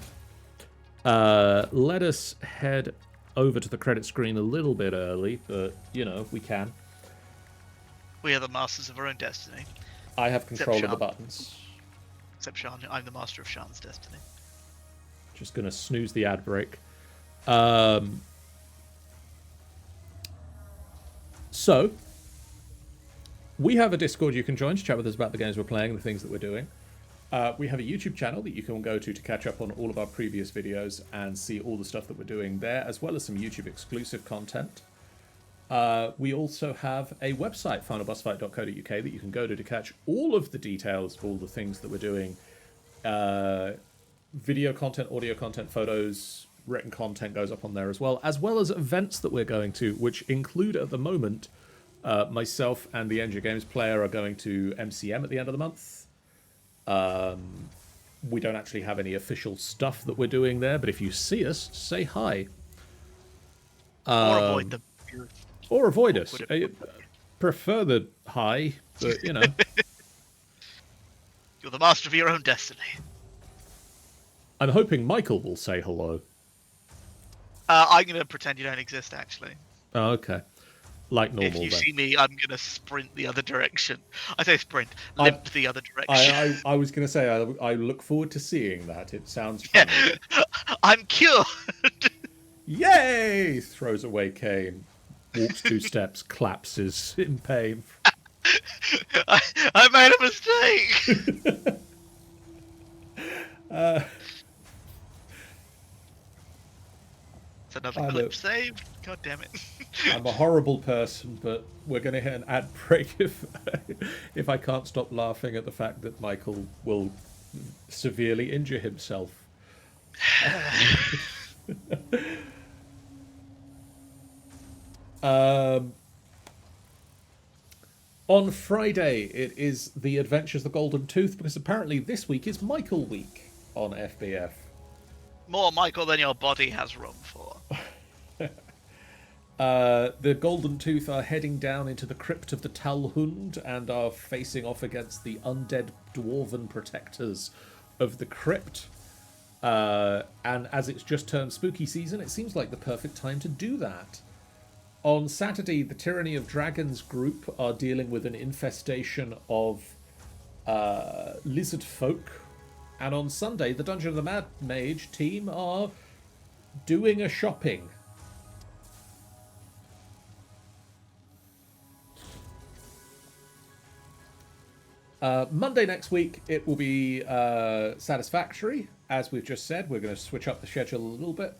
Let us head over to the credit screen a little bit early, but, you know, we can. We are the masters of our own destiny. I have control of the Sean. buttons. Except Sean, I'm the master of Sean's destiny. Just going to snooze the ad break. So, we have a Discord you can join to chat with us about the games we're playing and the things that we're doing. We have a YouTube channel that you can go to catch up on all of our previous videos and see all the stuff that we're doing there, as well as some YouTube exclusive content. We also have a website, finalbossfight.co.uk, that you can go to catch all of the details of all the things that we're doing. Video content, audio content, photos, written content goes up on there as well as events that we're going to, which include at the moment, myself and the NG Games player are going to MCM at the end of the month. We don't actually have any official stuff that we're doing there, but if you see us, say hi. Or avoid them. Or avoid us. I prefer the hi, but, you know. You're the master of your own destiny. I'm hoping Michael will say hello. I'm going to pretend you don't exist, actually. Oh, okay. Like normal, If you then. see me, I'm going to sprint the other direction. I say sprint, limp the other direction. I was going to say, I look forward to seeing that. It sounds Yeah. funny. I'm cured! Yay! Throws away cane. Walks 2 steps, collapses in pain. I made a mistake! It's another clip saved. God damn it. I'm a horrible person, but we're going to hit an ad break if I can't stop laughing at the fact that Michael will severely injure himself. On Friday, it is The Adventures of the Golden Tooth, because apparently this week is Michael Week on FBF. More Michael than your body has room for. The Golden Tooth are heading down into the crypt of the Talhund and are facing off against the undead dwarven protectors of the crypt. And as it's just turned spooky season, it seems like the perfect time to do that. On Saturday, the Tyranny of Dragons group are dealing with an infestation of lizard folk. And on Sunday, the Dungeon of the Mad Mage team are doing a shopping. Monday next week, it will be Satisfactory. As we've just said, we're going to switch up the schedule a little bit.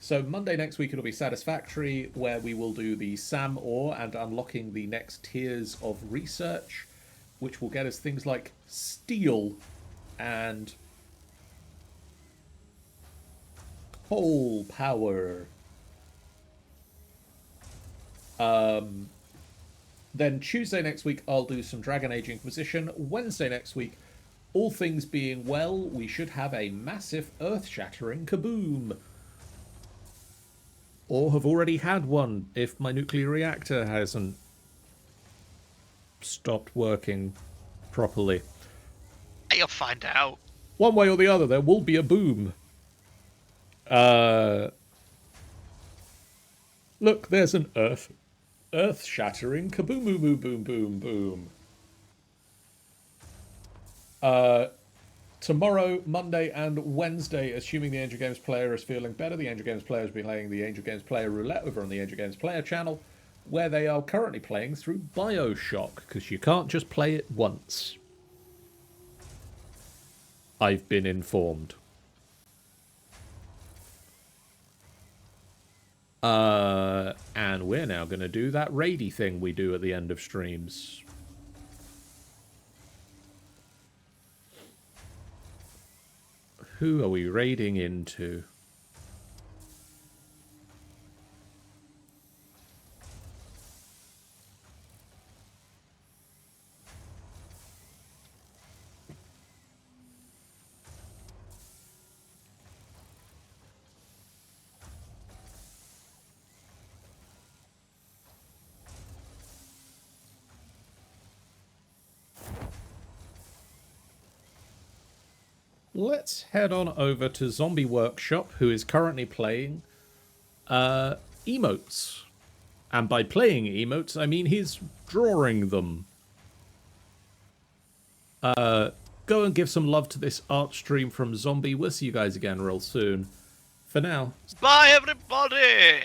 So Monday next week, it'll be Satisfactory, where we will do the SAM ore and unlocking the next tiers of research, which will get us things like steel and coal power. Then Tuesday next week, I'll do some Dragon Age Inquisition. Wednesday next week, all things being well, we should have a massive earth-shattering kaboom. Or have already had one, if my nuclear reactor hasn't stopped working properly. You'll find out. One way or the other, there will be a boom. Look, there's an earth-shattering kaboom boom boom boom boom. Tomorrow, Monday, and Wednesday, assuming the Angel Games player is feeling better, the Angel Games player has been playing the Angel Games player roulette over on the Angel Games player channel, where they are currently playing through Bioshock, because you can't just play it once. I've been informed. And we're now going to do that raidy thing we do at the end of streams. Who are we raiding into? Let's head on over to Zombie Workshop, who is currently playing emotes. And by playing emotes, I mean he's drawing them. Go and give some love to this art stream from Zombie. We'll see you guys again real soon. For now. Bye, everybody!